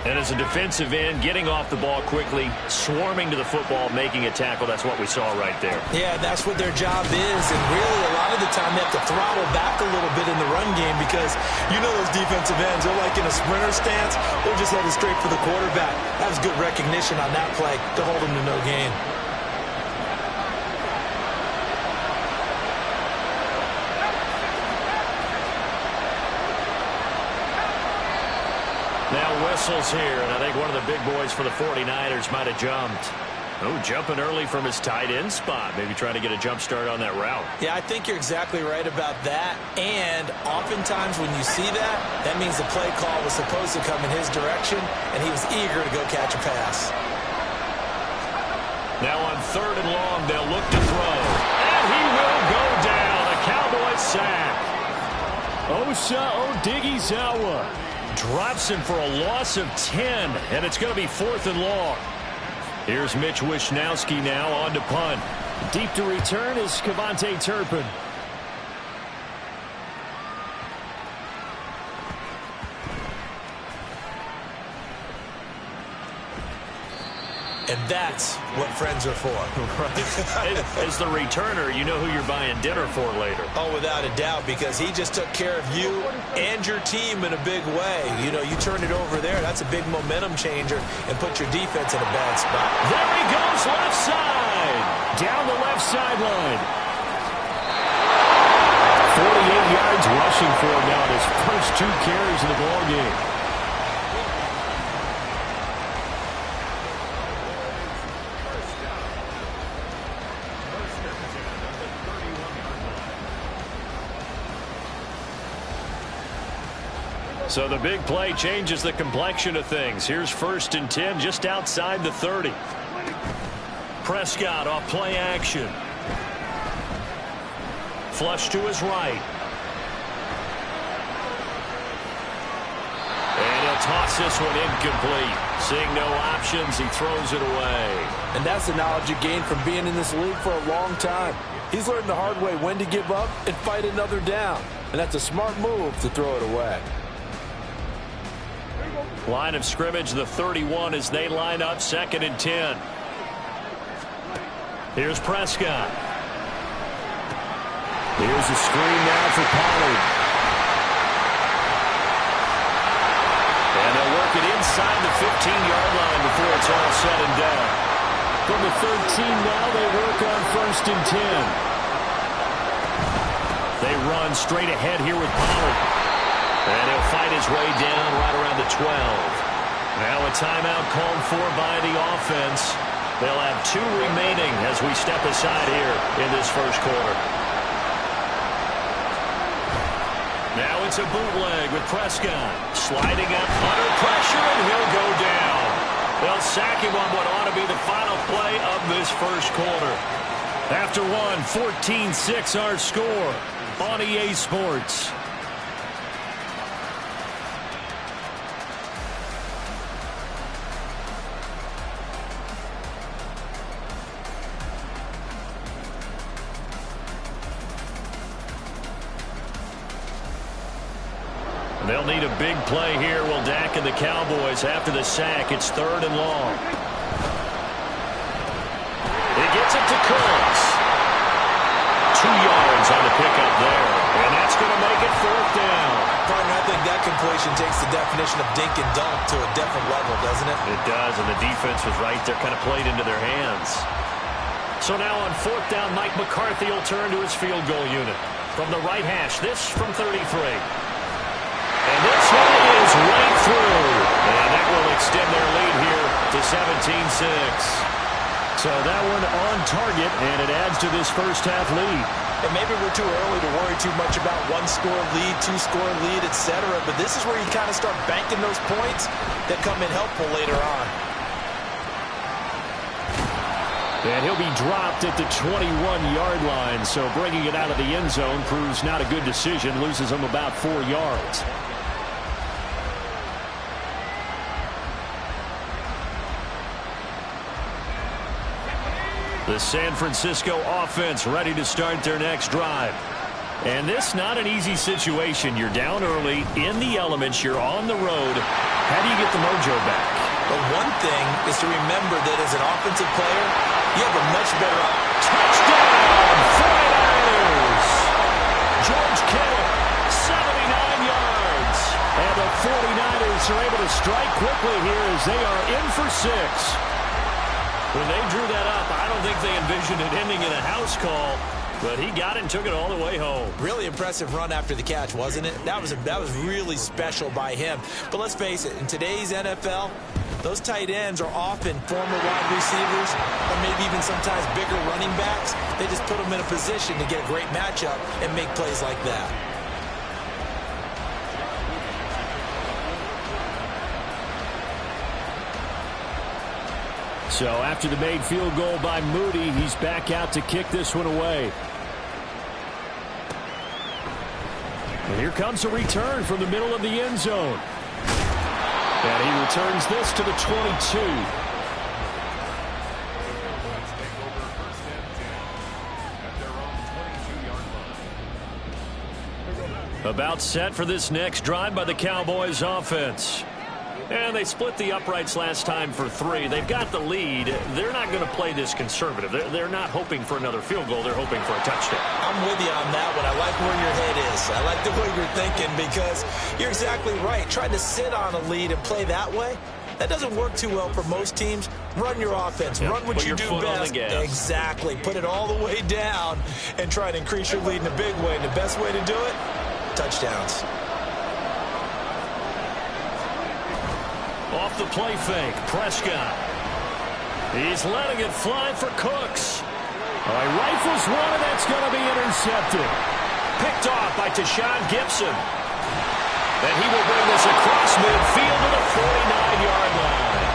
And as a defensive end, getting off the ball quickly, swarming to the football, making a tackle, that's what we saw right there. Yeah, that's what their job is. And really, a lot of the time, they have to throttle back a little bit in the run game because you know those defensive ends, they're like in a sprinter stance. They're just headed straight for the quarterback. That was good recognition on that play to hold them to no gain. Now whistles here, and I think one of the big boys for the 49ers might have jumped. Oh, jumping early from his tight end spot. Maybe trying to get a jump start on that route. Yeah, I think you're exactly right about that. And oftentimes when you see that, that means the play call was supposed to come in his direction, and he was eager to go catch a pass. Now on 3rd and long, they'll look to throw. And he will go down. A Cowboys sack. Osa Odighizuwa drops him for a loss of 10, and it's going to be 4th and long. Here's Mitch Wishnowsky now on to punt. Deep to return is Kevontae Turpin. And that's what friends are for. Right? As the returner, you know who you're buying dinner for later. Oh, without a doubt, because he just took care of you and your team in a big way. You know, you turn it over there, that's a big momentum changer, and put your defense in a bad spot. There he goes, left side. Down the left sideline. 48 yards rushing for him now in his first 2 carries of the ballgame. So the big play changes the complexion of things. Here's 1st and 10 just outside the 30. Prescott off play action. Flush to his right. And he'll toss this one incomplete. Seeing no options, he throws it away. And that's the knowledge you gain from being in this league for a long time. He's learned the hard way when to give up and fight another down. And that's a smart move to throw it away. Line of scrimmage, the 31 as they line up, 2nd and 10. Here's Prescott. Here's a screen now for Pollard. And they'll work it inside the 15-yard line before it's all said and done. From the 13 now, they work on 1st and 10. They run straight ahead here with Pollard. And he'll fight his way down right around the 12. Now a timeout called for by the offense. They'll have 2 remaining as we step aside here in this first quarter. Now it's a bootleg with Prescott. Sliding up under pressure, and he'll go down. They'll sack him on what ought to be the final play of this first quarter. After one, 14-6 our score on EA Sports. They'll need a big play here. Will Dak and the Cowboys after the sack. It's 3rd and long. He gets it to Cooks. 2 yards on the pickup there. And that's going to make it 4th down. Partner, I think that completion takes the definition of dink and dunk to a different level, doesn't it? It does, and the defense was right there, kind of played into their hands. So now on 4th down, Mike McCarthy will turn to his field goal unit. From the right hash, this from 33. And this one is right through. And that will extend their lead here to 17-6. So that one on target, and it adds to this first half lead. And maybe we're too early to worry too much about one-score lead, two-score lead, etc. But this is where you kind of start banking those points that come in helpful later on. And he'll be dropped at the 21-yard line. So bringing it out of the end zone proves not a good decision. Loses him about 4 yards. The San Francisco offense ready to start their next drive. And this not an easy situation. You're down early, in the elements, you're on the road. How do you get the mojo back? But one thing is to remember that as an offensive player, you have a much better touchdown. 49ers! George Kittle, 79 yards. And the 49ers are able to strike quickly here as they are in for 6. When they drew that up, I don't think they envisioned it ending in a house call, but he got it and took it all the way home. Really impressive run after the catch, wasn't it? That was really special by him. But let's face it, in today's NFL, those tight ends are often former wide receivers or maybe even sometimes bigger running backs. They just put them in a position to get a great matchup and make plays like that. So after the made field goal by Moody, he's back out to kick this one away. And here comes a return from the middle of the end zone. And he returns this to the 22. About set for this next drive by the Cowboys offense. And they split the uprights last time for 3. They've got the lead. They're not going to play this conservative. They're not hoping for another field goal. They're hoping for a touchdown. I'm with you on that one. I like where your head is. I like the way you're thinking because you're exactly right. Trying to sit on a lead and play that way, that doesn't work too well for most teams. Run your offense. Run what you do best. Exactly. Put it all the way down and try to increase your lead in a big way. And the best way to do it, touchdowns. Off the play fake, Prescott. He's letting it fly for Cooks. He rifles one, and that's going to be intercepted. Picked off by Tashawn Gibson. And he will bring this across midfield to the 49-yard line.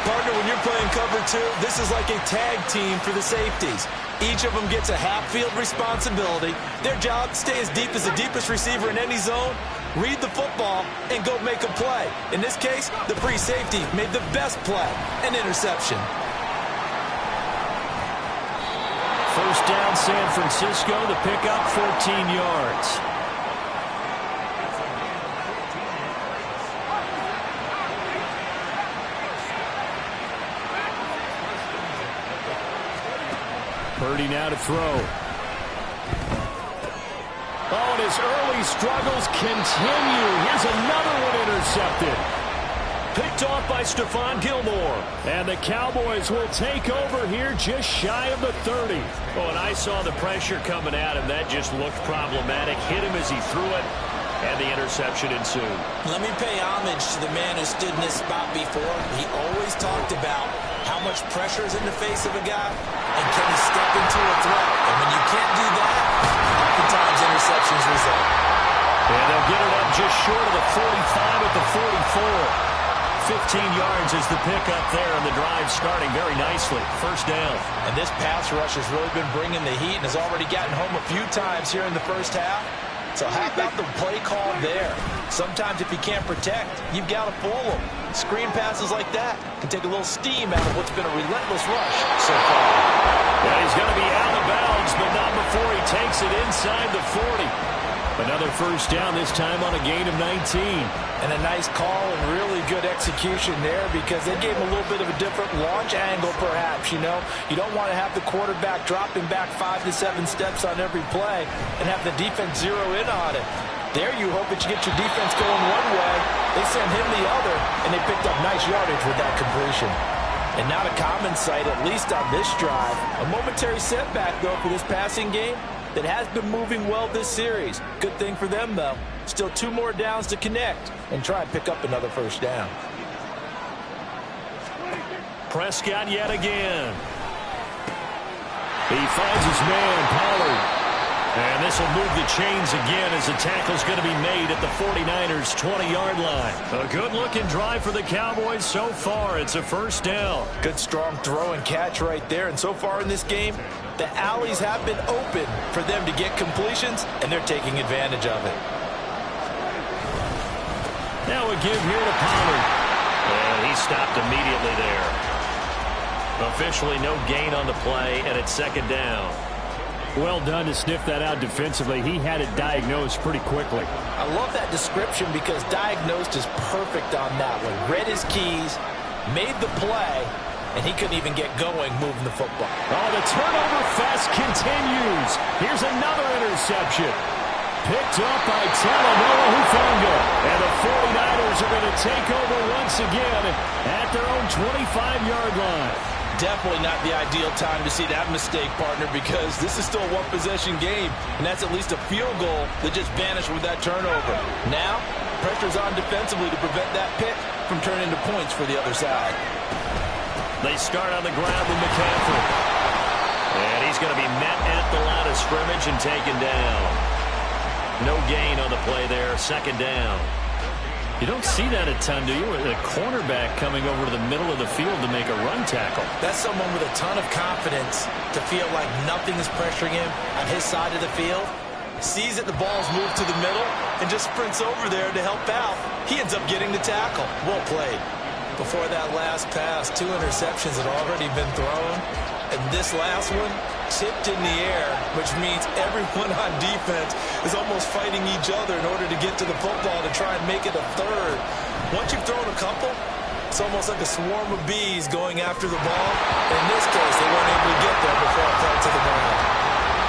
Partner, when you're playing cover 2, this is like a tag team for the safeties. Each of them gets a half-field responsibility. Their job, stay as deep as the deepest receiver in any zone, read the football, and go make a play. In this case, the free safety made the best play, an interception. First down, San Francisco to pick up 14 yards. Purdy now to throw. Oh, and his early struggles continue. Here's another one intercepted. Picked off by Stephon Gilmore. And the Cowboys will take over here just shy of the 30. Oh, and I saw the pressure coming at him. That just looked problematic. Hit him as he threw it, and the interception ensued. Let me pay homage to the man who stood in this spot before. He always talked about how much pressure is in the face of a guy, and can he step into a threat? And when you can't do that, oftentimes interceptions result. And they'll get it up just short of the 45 at the 44. 15 yards is the pickup there, and the drive starting very nicely. First down. And this pass rush has really been bringing the heat and has already gotten home a few times here in the first half. So how about the play call there? Sometimes if you can't protect, you've got to fool them. Screen passes like that can take a little steam out of what's been a relentless rush so far. Yeah, he's going to be out of bounds, but not before he takes it inside the 40. Another first down, this time on a gain of 19. And a nice call and really good execution there because they gave him a little bit of a different launch angle perhaps, you know. You don't want to have the quarterback dropping back 5 to 7 steps on every play and have the defense zero in on it. There you hope that you get your defense going one way. They send him the other, and they picked up nice yardage with that completion. And not a common sight, at least on this drive. A momentary setback, though, for this passing game that has been moving well this series. Good thing for them, though. Still 2 more downs to connect and try and pick up another first down. Prescott yet again. He finds his man, Pollard. And this will move the chains again as the tackle's going to be made at the 49ers' 20-yard line. A good-looking drive for the Cowboys so far. It's a first down. Good, strong throw and catch right there. And so far in this game, the alleys have been open for them to get completions, and they're taking advantage of it. Now a give here to Pollard. And he stopped immediately there. Officially no gain on the play, and it's second down. Well done to sniff that out defensively. He had it diagnosed pretty quickly. I love that description because diagnosed is perfect on that one. Read his keys, made the play, and he couldn't even get going moving the football. Oh, the turnover fest continues. Here's another interception. Picked up by Talanoa Hufanga. And the 49ers are going to take over once again at their own 25-yard line. Definitely not the ideal time to see that mistake, partner, because this is still a one-possession game, and that's at least a field goal that just vanished with that turnover. Now, pressure's on defensively to prevent that pick from turning into points for the other side. They start on the ground with McCaffrey. And he's going to be met at the line of scrimmage and taken down. No gain on the play there, second down. You don't see that a ton, do you? A cornerback coming over to the middle of the field to make a run tackle. That's someone with a ton of confidence to feel like nothing is pressuring him on his side of the field. Sees that the ball's moved to the middle and just sprints over there to help out. He ends up getting the tackle. Well played. Before that last pass, 2 interceptions had already been thrown. And this last one tipped in the air, which means everyone on defense is almost fighting each other in order to get to the football to try and make it a third. Once you've thrown a couple, it's almost like a swarm of bees going after the ball. In this case, they weren't able to get there before it fell to the ground.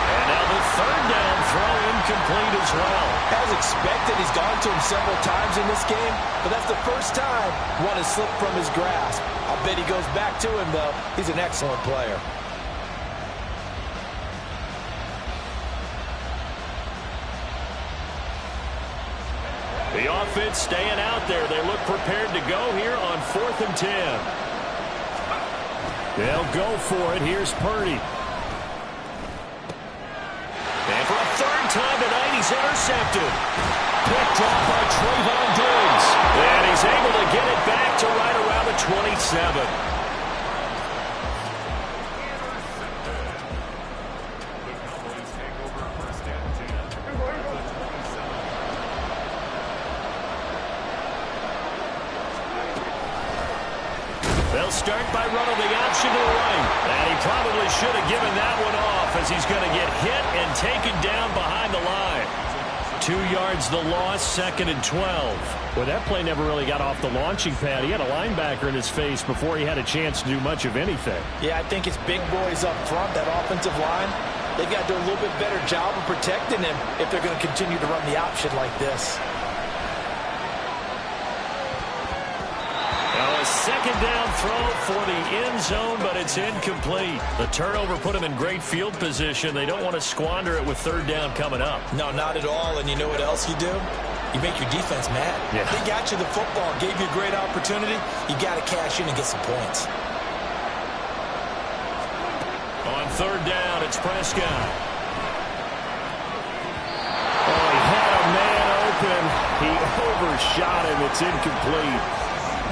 And now the third down throw incomplete as well. As expected, he's gone to him several times in this game, but that's the first time one has slipped from his grasp. I'll bet he goes back to him, though. He's an excellent player. The offense staying out there. They look prepared to go here on 4th and 10. They'll go for it. Here's Purdy. And for a third time tonight, he's intercepted. Picked off by Trayvon Diggs. And he's able to get it back to right around the 27. They'll start by running the option to the right. And he probably should have given that one off as he's going to get hit and taken down behind the line. 2 yards the loss, 2nd and 12. Well, that play never really got off the launching pad. He had a linebacker in his face before he had a chance to do much of anything. Yeah, I think it's big boys up front, that offensive line. They've got to do a little bit better job of protecting him if they're going to continue to run the option like this. A second down throw for the end zone, but it's incomplete. The turnover put them in great field position. They don't want to squander it with third down coming up. No, not at all. And you know what else you do? You make your defense mad. Yeah. They got you the football, gave you a great opportunity. You got to cash in and get some points. On third down, it's Prescott. Oh, he had a man open. He overshot him. It's incomplete.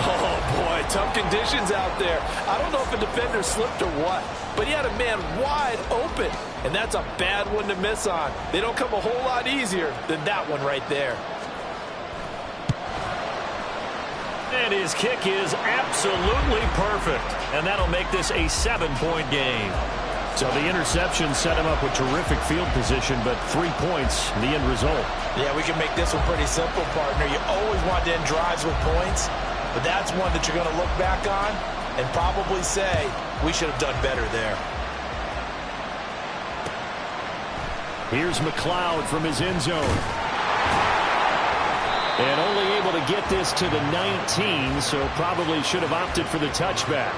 Oh, boy, tough conditions out there. I don't know if a defender slipped or what, but he had a man wide open, and that's a bad one to miss on. They don't come a whole lot easier than that one right there. And his kick is absolutely perfect, and that'll make this a 7-point game. So the interception set him up with terrific field position, but 3 points, the end result. Yeah, we can make this one pretty simple, partner. You always want to end drives with points. But that's one that you're going to look back on and probably say, we should have done better there. Here's McLeod from his end zone. And only able to get this to the 19, so probably should have opted for the touchback.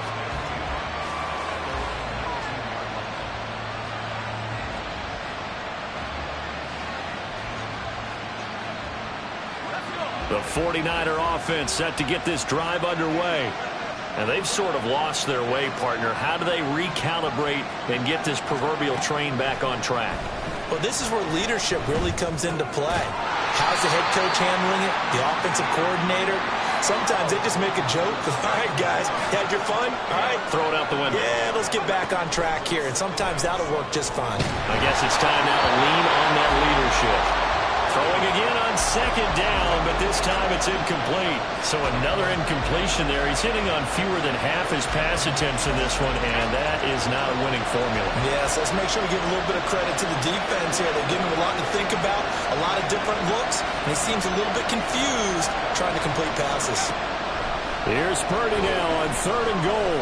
The 49er offense set to get this drive underway. And they've sort of lost their way, partner. How do they recalibrate and get this proverbial train back on track? Well, this is where leadership really comes into play. How's the head coach handling it? The offensive coordinator? Sometimes they just make a joke. All right, guys, had your fun? All right. Throw it out the window. Yeah, let's get back on track here. And sometimes that'll work just fine. I guess it's time now to lean on that leadership. Throwing again on second down, but this time it's incomplete. So another incompletion there. He's hitting on fewer than half his pass attempts in this one, and that is not a winning formula. Yes, let's make sure we give a little bit of credit to the defense here. They're giving him a lot to think about, a lot of different looks, and he seems a little bit confused trying to complete passes. Here's Purdy now on 3rd and goal.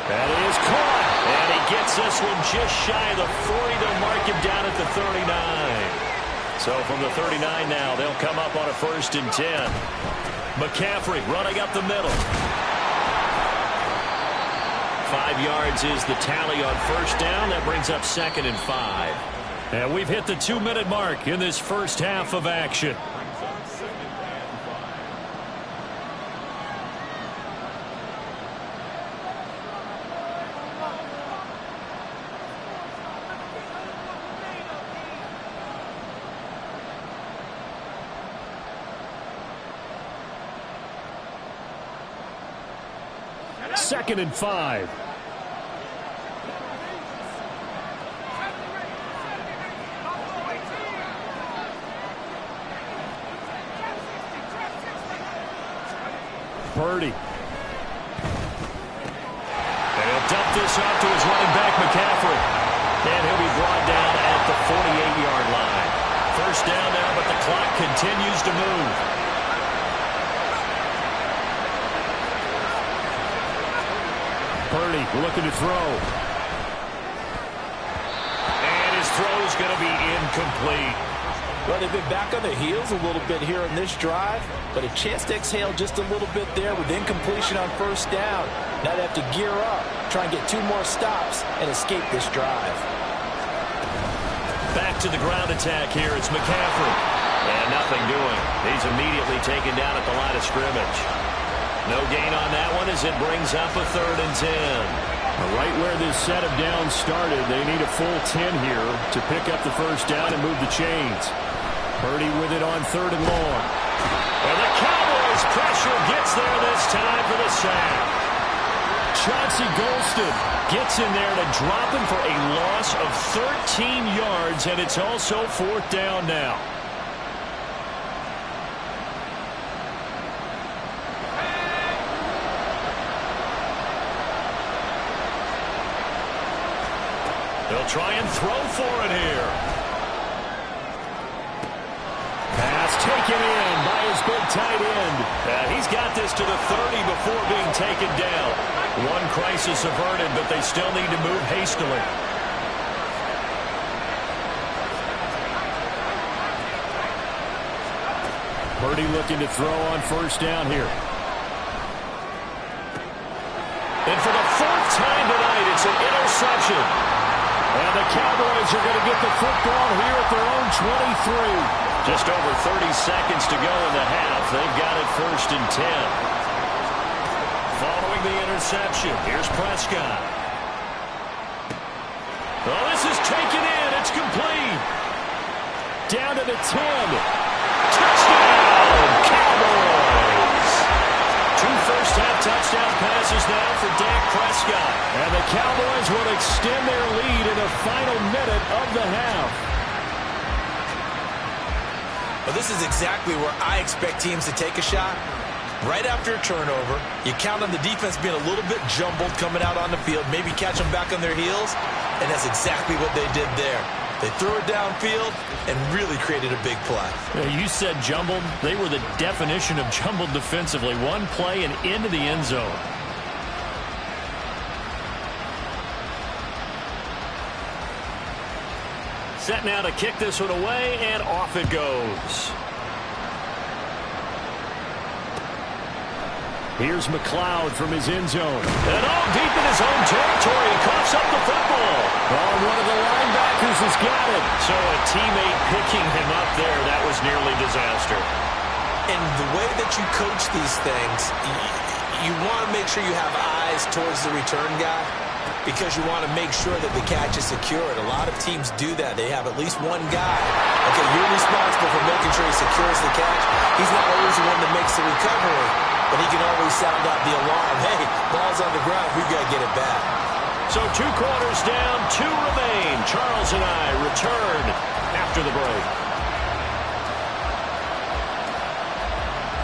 That is caught. And he gets this one just shy of the 40. They'll mark him down at the 39. So from the 39 now, they'll come up on a 1st and 10. McCaffrey running up the middle. 5 yards is the tally on 1st down. That brings up 2nd and 5. And we've hit the 2-minute mark in this first half of action. Second and 5. Purdy. And he'll dump this off to his running back, McCaffrey. And he'll be brought down at the 48-yard line. 1st down now, but the clock continues to move. Purdy looking to throw. And his throw's going to be incomplete. Well, they've been back on their heels a little bit here on this drive, but a chance to exhale just a little bit there with incompletion on 1st down. Now they have to gear up, try and get 2 more stops, and escape this drive. Back to the ground attack here. It's McCaffrey. And nothing doing. He's immediately taken down at the line of scrimmage. No gain on that one as it brings up a 3rd and 10. Right where this set of downs started, they need a full 10 here to pick up the 1st down and move the chains. Purdy with it on 3rd and long. And the Cowboys pressure gets there this time for the sack. Chauncey Golston gets in there to drop him for a loss of 13 yards, and it's also 4th down now. They'll try and throw for it here. Pass taken in by his big tight end. He's got this to the 30 before being taken down. One crisis averted, but they still need to move hastily. Purdy looking to throw on 1st down here. And for the 4th time tonight, it's an interception. And the Cowboys are going to get the football here at their own 23. Just over 30 seconds to go in the half. They've got it 1st and 10. Following the interception, here's Prescott. Oh, this is taken in. It's complete. Down to the 10. Touchdown, Cowboys. 2 first-half touchdown passes now for Dak Prescott. And the Cowboys will extend their lead in the final minute of the half. Well, this is exactly where I expect teams to take a shot. Right after a turnover, you count on the defense being a little bit jumbled coming out on the field, maybe catch them back on their heels, and that's exactly what they did there. They threw it downfield and really created a big play. Yeah, you said jumbled. They were the definition of jumbled defensively. One play and into the end zone. Set now to kick this one away, and off it goes. Here's McLeod from his end zone. And all deep in his own territory. He coughs up the football. Oh, one of the linebackers has got it. So a teammate picking him up there. That was nearly disaster. And the way that you coach these things, you want to make sure you have eyes towards the return guy because you want to make sure that the catch is secured. A lot of teams do that. They have at least one guy. Okay, you're responsible for making sure he secures the catch. He's not always the one that makes the recovery, but he can always sound out the alarm. Hey, ball's on the ground. We got to get it back. So 2 quarters down, 2 remain. Charles and I return after the break.